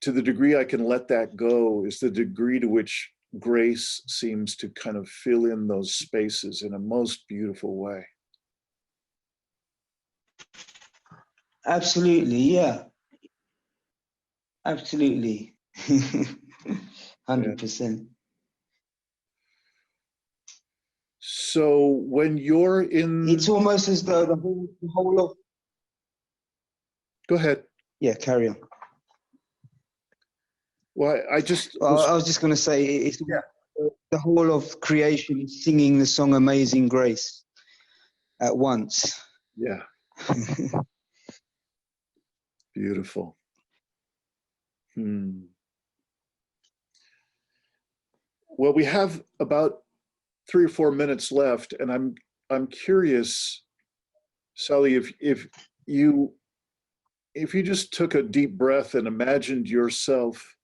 to the degree I can let that go is the degree to which grace seems to kind of fill in those spaces in a most beautiful way. Absolutely, yeah. Absolutely. 100%. So when you're in, It's almost as though the whole of, go ahead. yeah, carry on. Well, I just Well, I was just going to say, it's the whole of creation is singing the song Amazing Grace at once. yeah, beautiful. Well, we have about 3 or 4 minutes left, and I'm curious, Sally, if you just took a deep breath and imagined yourself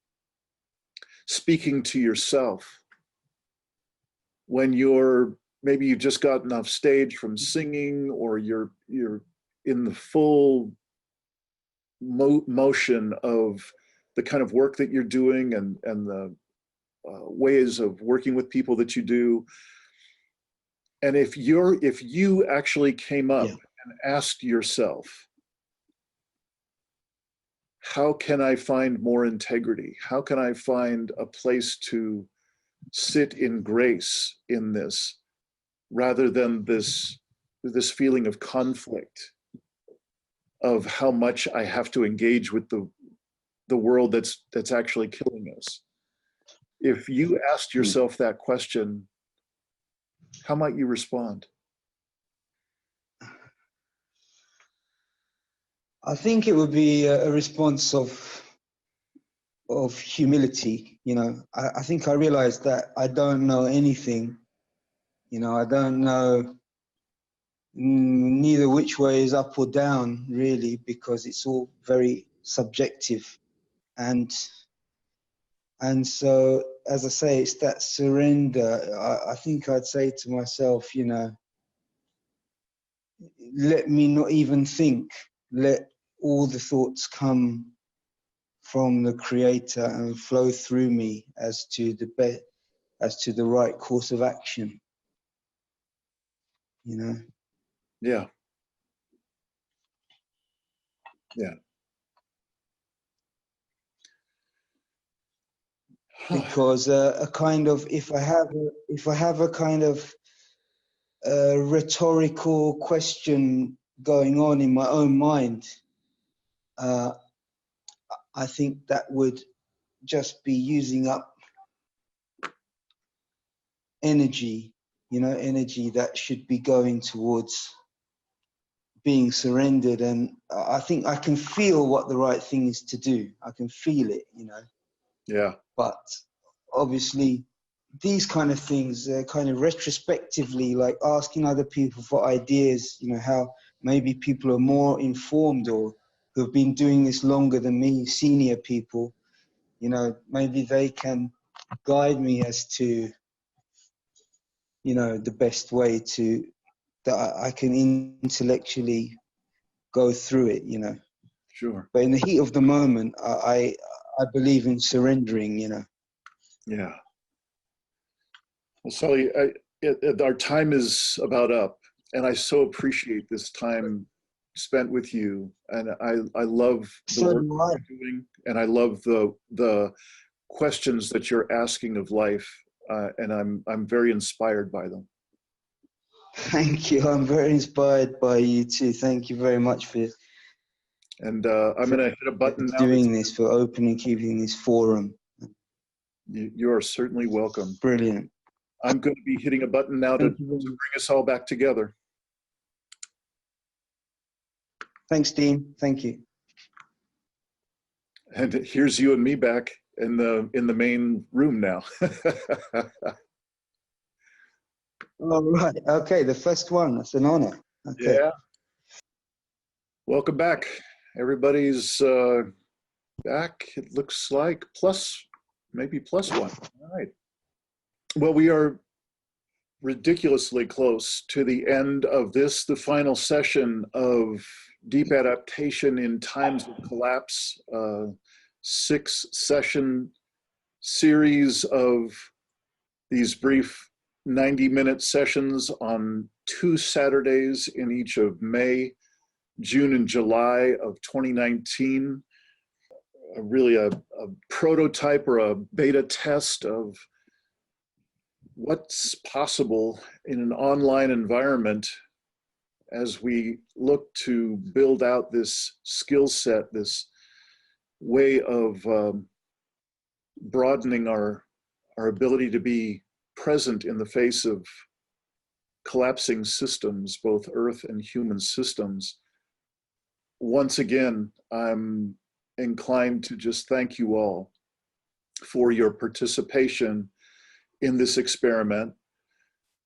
speaking to yourself when maybe you've just gotten off stage from singing, or you're in the full motion of the kind of work that you're doing and the ways of working with people that you do. And if you actually came up and asked yourself, how can I find more integrity? How can I find a place to sit in grace in this, rather than this feeling of conflict, of how much I have to engage with the world that's actually killing us? If you asked yourself that question, how might you respond? I think it would be a response of humility. You know, I think I realized that I don't know anything. You know, I don't know neither which way is up or down, really, because it's all very subjective. And so, as I say, it's that surrender. I think I'd say to myself, you know, let me not even think. Let all the thoughts come from the Creator and flow through me as to the right course of action. You know. Yeah. Yeah. Because a kind of, if I have a kind of rhetorical question going on in my own mind, I think that would just be using up energy, you know, energy that should be going towards being surrendered. And I think I can feel what the right thing is to do. I can feel it, you know. Yeah. But obviously, these kind of things, kind of retrospectively, like asking other people for ideas, you know, how maybe people are more informed or who have been doing this longer than me, senior people, you know, maybe they can guide me as to, you know, the best way that I can intellectually go through it, you know. Sure. But in the heat of the moment, I believe in surrendering, you know. Yeah. Well, Sully, our time is about up, and I so appreciate this time spent with you, and I love the work you're doing, and I love the questions that you're asking of life, and I'm very inspired by them. Thank you. I'm very inspired by you too. Thank you very much for. And I'm going to hit a button now. Doing this, for opening, keeping this forum. You are certainly welcome. Brilliant. I'm going to be hitting a button now to bring us all back together. Thanks, Dean. Thank you. And here's you and me back in the main room now. All right. Okay, the first one. That's an honor. Okay. Yeah. Welcome back. Everybody's back. It looks like maybe plus one. All right. Well, we are ridiculously close to the end of this, the final session of Deep Adaptation in Times of Collapse, 6-session series of these brief 90-minute sessions on 2 Saturdays in each of May, June, and July of 2019. really a prototype or a beta test of what's possible in an online environment as we look to build out this skill set, this way of broadening our ability to be present in the face of collapsing systems, both Earth and human systems. Once again, I'm inclined to just thank you all for your participation in this experiment.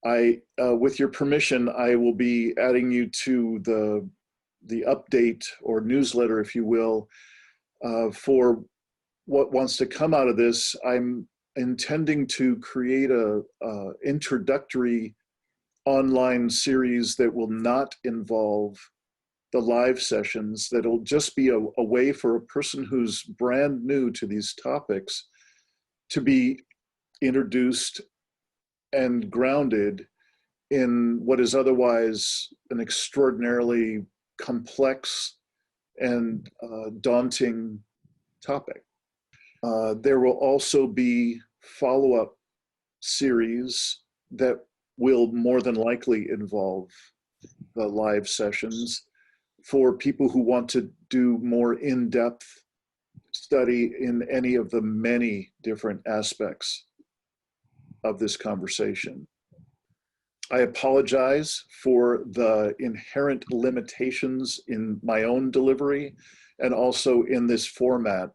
With your permission, I will be adding you to the update or newsletter, if you will, for what wants to come out of this. I'm intending to create a introductory online series that will not involve the live sessions, that'll just be a way for a person who's brand new to these topics to be introduced and grounded in what is otherwise an extraordinarily complex and daunting topic. There will also be follow-up series that will more than likely involve the live sessions for people who want to do more in-depth study in any of the many different aspects of this conversation. I apologize for the inherent limitations in my own delivery and also in this format.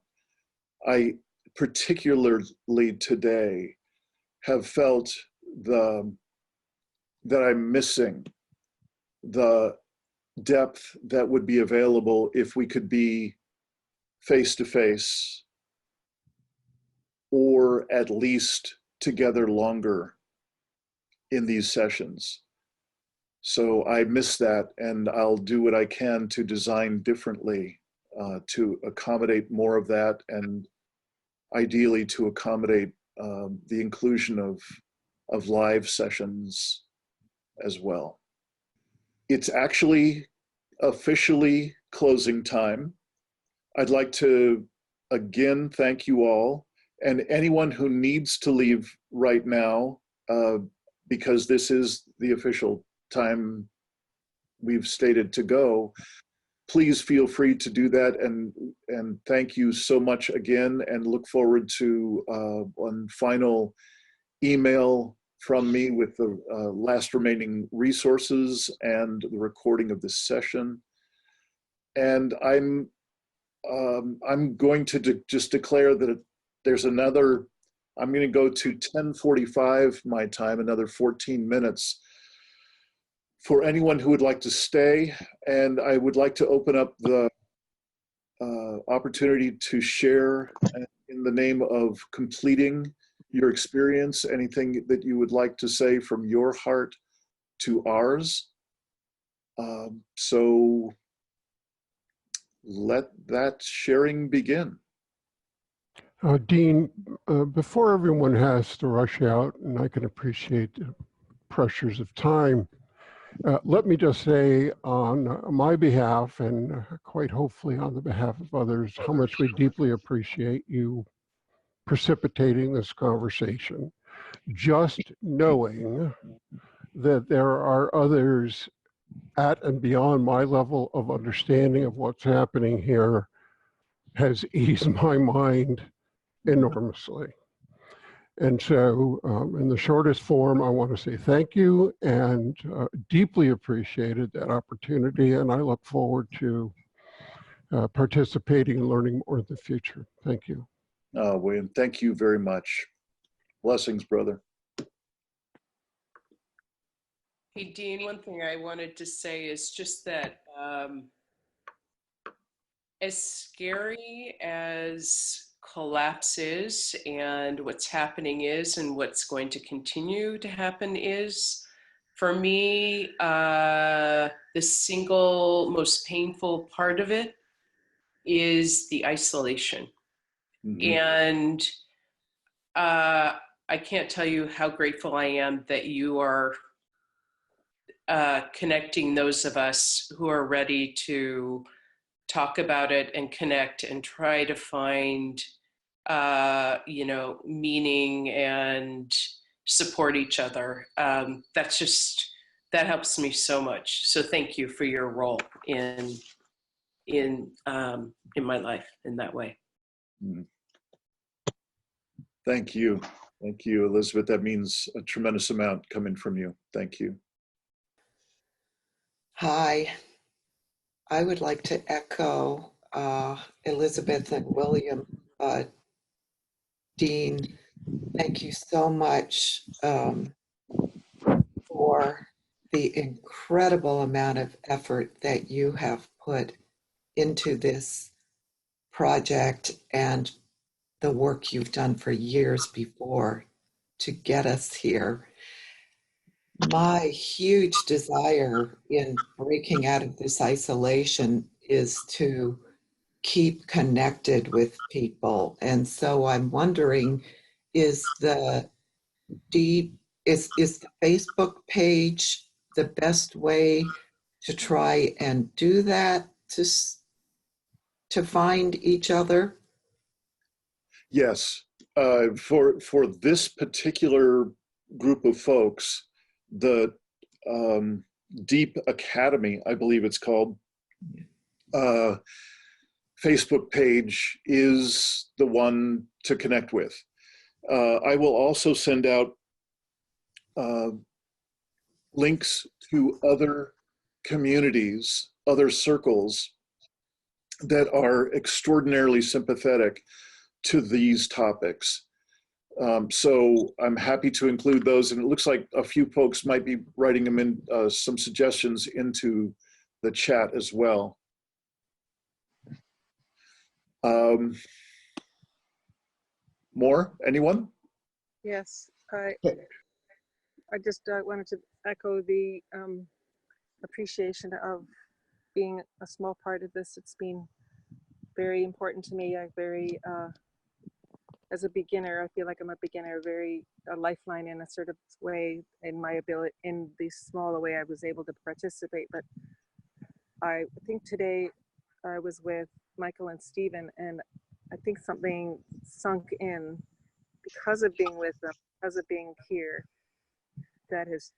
I particularly today have felt that I'm missing the depth that would be available if we could be face-to-face, or at least together longer in these sessions. So I miss that, and I'll do what I can to design differently to accommodate more of that, and ideally to accommodate the inclusion of live sessions as well. It's actually officially closing time. I'd like to again thank you all, and anyone who needs to leave right now, because this is the official time we've stated to go, please feel free to do that, and thank you so much again, and look forward to one final email from me with the last remaining resources and the recording of this session. And I'm going to just declare that there's another, I'm going to go to 10:45 my time, another 14 minutes for anyone who would like to stay. And I would like to open up the opportunity to share in the name of completing your experience, anything that you would like to say from your heart to ours. So let that sharing begin. Dean, before everyone has to rush out, and I can appreciate the pressures of time, let me just say on my behalf, and quite hopefully on the behalf of others, how much we deeply appreciate you precipitating this conversation. Just knowing that there are others at and beyond my level of understanding of what's happening here has eased my mind enormously. And so in the shortest form, I want to say thank you, and deeply appreciated that opportunity. And I look forward to participating and learning more in the future. Thank you. William, thank you very much. Blessings, brother. Hey, Dean, one thing I wanted to say is just that as scary as collapse is, and what's happening is, and what's going to continue to happen is, for me, the single most painful part of it is the isolation. Mm-hmm. And I can't tell you how grateful I am that you are connecting those of us who are ready to talk about it and connect and try to find, meaning and support each other. That helps me so much. So thank you for your role in my life in that way. Thank you. Thank you, Elizabeth. That means a tremendous amount coming from you. Thank you. Hi. I would like to echo Elizabeth and William. Dean, thank you so much for the incredible amount of effort that you have put into this project and the work you've done for years before to get us here. My huge desire in breaking out of this isolation is to keep connected with people. And so I'm wondering, is the Facebook page the best way to try and do that, to find each other? Yes, for this particular group of folks, the Deep Academy, I believe it's called, Facebook page is the one to connect with. I will also send out links to other communities, other circles that are extraordinarily sympathetic to these topics. So I'm happy to include those, and it looks like a few folks might be writing them in, some suggestions into the chat as well. More? Anyone? Yes, I just wanted to echo the appreciation of being a small part of this. It's been very important to me. As a beginner, I feel like I'm a beginner, a lifeline in a sort of way in my ability, in the small way I was able to participate. But I think today I was with Michael and Stephen, and I think something sunk in because of being with them, because of being here, that has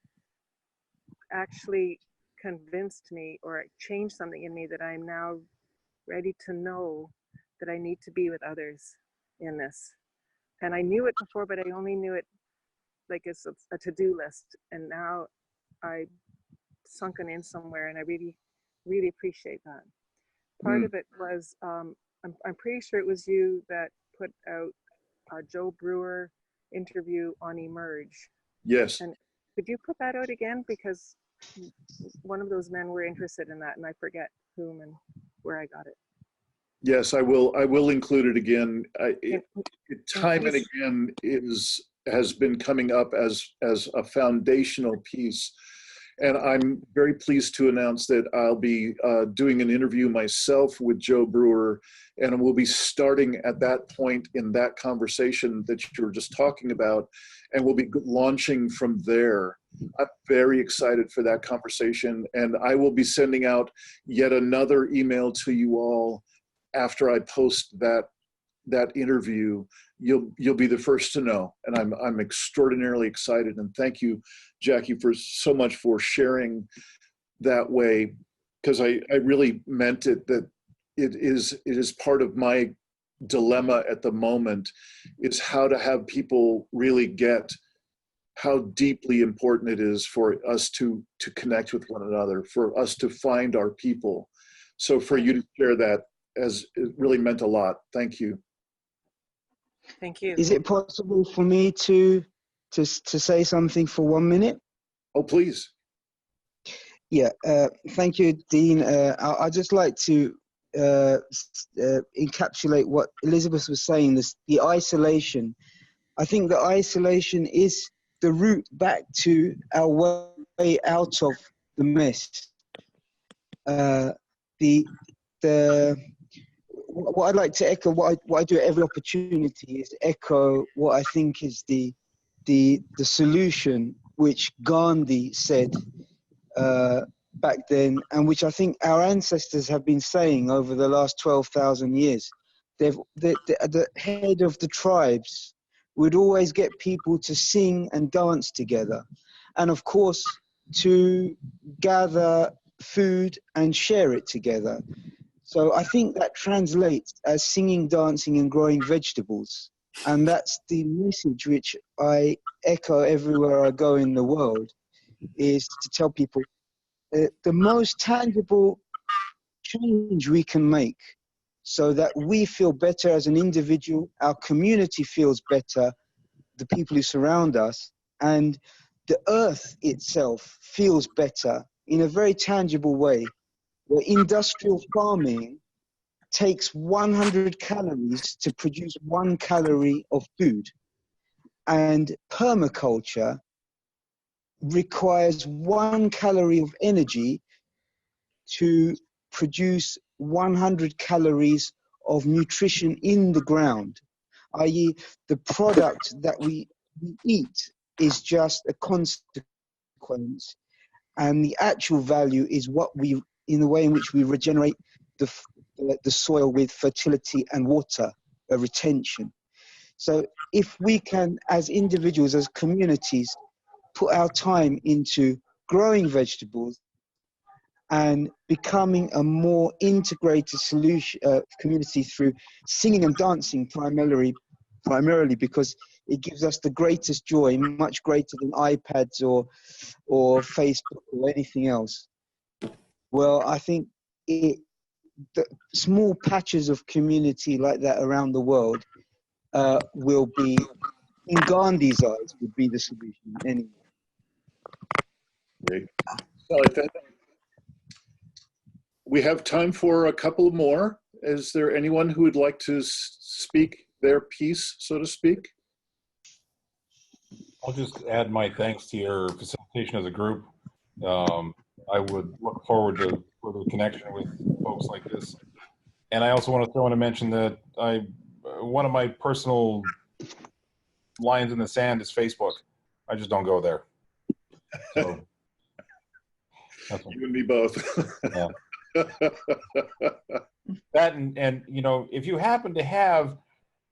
actually convinced me or changed something in me, that I'm now ready to know that I need to be with others in this. And I knew it before, but I only knew it like as a to-do list. And now I sunken in somewhere, and I really, really appreciate that. Part of it was, I'm pretty sure it was you that put out a Joe Brewer interview on Emerge. Yes. And could you put that out again? Because one of those men were interested in that, and I forget whom and where I got it. Yes, I will include it again. Time and again has been coming up as a foundational piece. And I'm very pleased to announce that I'll be doing an interview myself with Joe Brewer, and we'll be starting at that point in that conversation that you were just talking about, and we'll be launching from there. I'm very excited for that conversation, and I will be sending out yet another email to you all after I post that interview. You'll be the first to know, and I'm extraordinarily excited. And thank you, Jackie, for so much for sharing that way, because I really meant it. That it is part of my dilemma at the moment, is how to have people really get how deeply important it is for us to connect with one another, for us to find our people. So for you to share that, as it really meant a lot. Thank you. Thank you. Is it possible for me to say something for 1 minute? Oh, please. Yeah, thank you, Dean. I'd just like to encapsulate what Elizabeth was saying, the isolation. I think the isolation is the route back to our way out of the mess. What I'd like to echo, what I do at every opportunity, is echo what I think is the solution, which Gandhi said back then, and which I think our ancestors have been saying over the last 12,000 years. The head of the tribes would always get people to sing and dance together, and of course to gather food and share it together. So I think that translates as singing, dancing, and growing vegetables. And that's the message which I echo everywhere I go in the world, is to tell people that the most tangible change we can make so that we feel better as an individual, our community feels better, the people who surround us, and the earth itself feels better in a very tangible way, where industrial farming takes 100 calories to produce 1 calorie of food. And permaculture requires 1 calorie of energy to produce 100 calories of nutrition in the ground, i.e. the product that we eat is just a consequence, and the actual value is what we, in the way in which we regenerate the soil with fertility and water retention. So if we can, as individuals, as communities, put our time into growing vegetables and becoming a more integrated solution community through singing and dancing primarily because it gives us the greatest joy, much greater than iPads or Facebook or anything else. Well, I think the small patches of community like that around the world will be, in Gandhi's eyes, would be the solution anyway. Great. Sally, we have time for a couple more. Is there anyone who would like to speak their piece, so to speak? I'll just add my thanks to your facilitation as a group. I would look forward to further connection with folks like this. And I also want to throw in a mention that one of my personal lines in the sand is Facebook. I just don't go there. So, you and me both. Yeah. That and you know, if you happen to have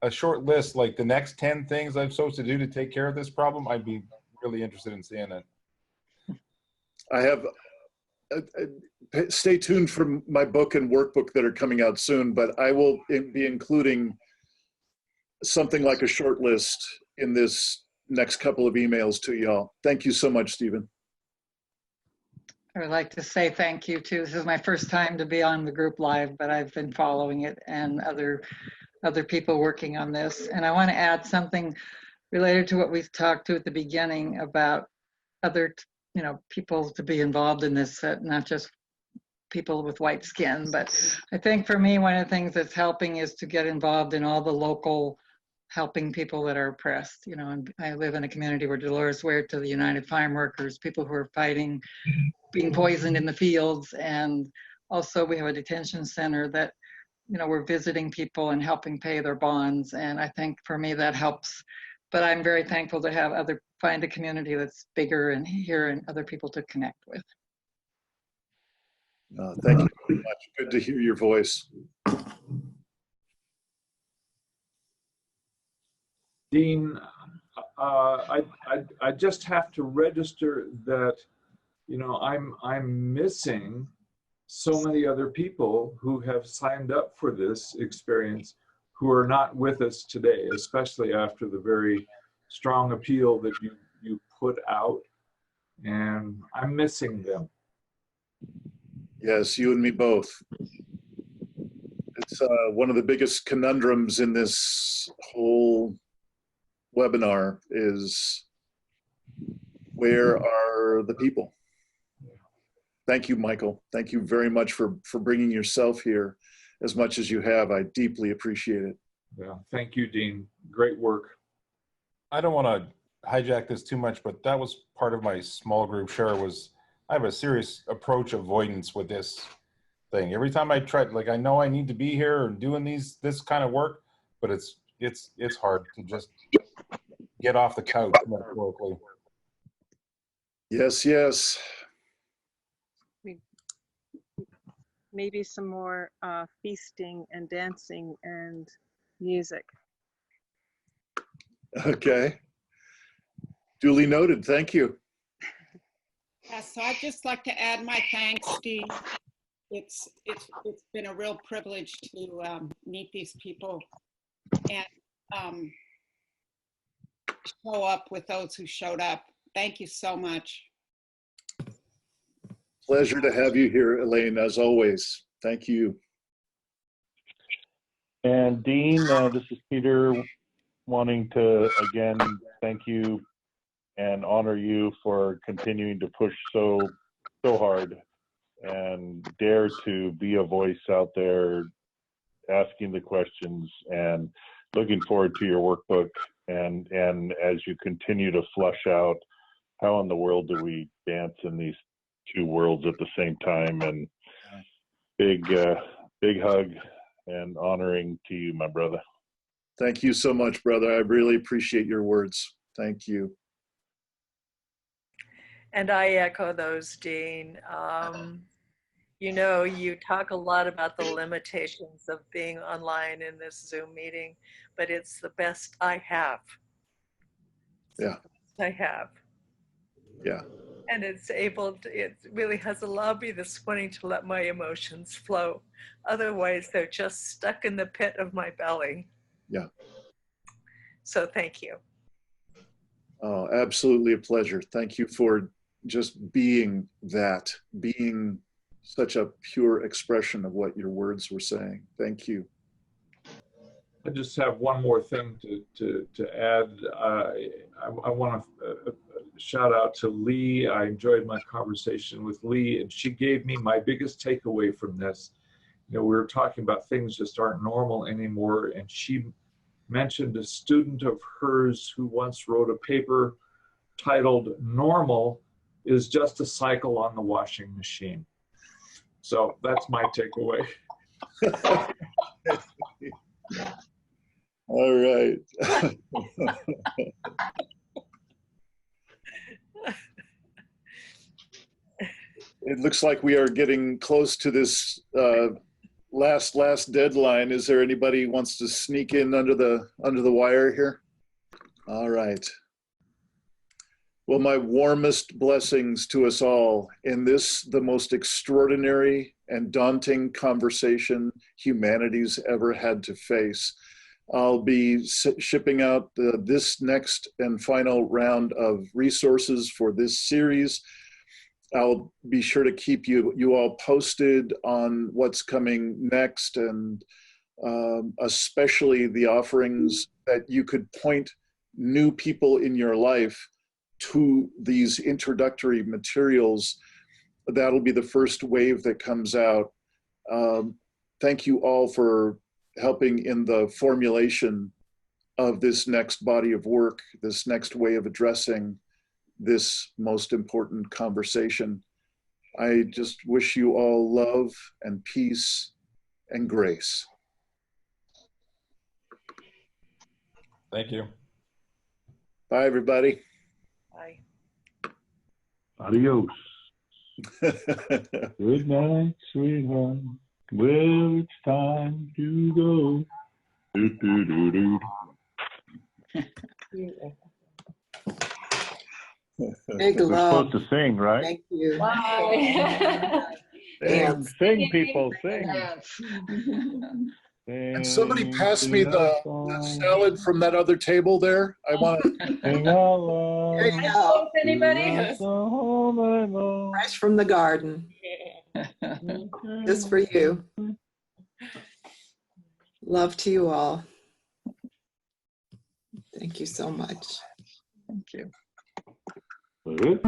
a short list like the next 10 things I'm supposed to do to take care of this problem, I'd be really interested in seeing it. I have, stay tuned for my book and workbook that are coming out soon, but I will be including something like a short list in this next couple of emails to y'all. Thank you so much, Stephen. I would like to say thank you too. This is my first time to be on the group live, but I've been following it and other people working on this. And I want to add something related to what we talked to at the beginning about other, you know, people to be involved in this, not just people with white skin. But I think for me, one of the things that's helping is to get involved in all the local helping people that are oppressed. You know, and I live in a community where Dolores Ware to the United Farm Workers, people who are fighting being poisoned in the fields. And also we have a detention center that, you know, we're visiting people and helping pay their bonds. And I think for me that helps. But I'm very thankful to find a community that's bigger and here and other people to connect with. Thank you very much. Good to hear your voice. Dean, I just have to register that, you know, I'm missing so many other people who have signed up for this experience who are not with us today, especially after the very strong appeal that you put out, and I'm missing them. Yes, you and me both. It's one of the biggest conundrums in this whole webinar is, where are the people? Thank you, Michael. Thank you very much for bringing yourself here as much as you have. I deeply appreciate it. Yeah, thank you, Dean. Great work. I don't want to hijack this too much, but that was part of my small group share. Was I have a serious approach avoidance with this thing. Every time I try, like, I know I need to be here and doing this kind of work, but it's hard to just get off the couch metaphorically. Yes, yes. maybe some more feasting and dancing and music. Okay. Duly noted. Thank you. So I'd just like to add my thanks, Steve. It's been a real privilege to meet these people and show up with those who showed up. Thank you so much. Pleasure to have you here, Elaine, as always. Thank you. And Dean, this is Peter, wanting to again thank you and honor you for continuing to push so hard and dare to be a voice out there asking the questions, and looking forward to your workbook and as you continue to flush out how in the world do we dance in these two worlds at the same time. And big hug and honoring to you, my brother. Thank you so much, brother. I really appreciate your words. Thank you. And I echo those, Dean. You know, you talk a lot about the limitations of being online in this Zoom meeting, but it's the best I have. Yeah. I have. Yeah. And it really has allowed me this morning to let my emotions flow. Otherwise, they're just stuck in the pit of my belly. Yeah. So thank you. Oh, absolutely a pleasure. Thank you for just being that, being such a pure expression of what your words were saying. Thank you. I just have one more thing to add. I want to shout out to Lee. I enjoyed my conversation with Lee, and she gave me my biggest takeaway from this. You know, we were talking about things just aren't normal anymore, and she mentioned a student of hers who once wrote a paper titled "Normal is just a cycle on the washing machine." So that's my takeaway. All right. It looks like we are getting close to this last deadline. Is there anybody who wants to sneak in under the wire here? All right. Well, my warmest blessings to us all in this, the most extraordinary and daunting conversation humanity's ever had to face. I'll be shipping out this next and final round of resources for this series. I'll be sure to keep you all posted on what's coming next, and especially the offerings that you could point new people in your life to these introductory materials. That'll be the first wave that comes out. Thank you all for helping in the formulation of this next body of work, this next way of addressing this most important conversation. I just wish you all love and peace and grace. Thank you. Bye, everybody. Bye. Adios. Good night, sweetheart. Well, it's time to go. Do, do, do, do. Big We're love. supposed to sing, right? Thank you. Sing, people, sing. And somebody pass me the salad from that other table there. I want to sing along. There you go. Anybody? Fresh from the garden. Just for you. Love to you all. Thank you so much. Thank you. Good.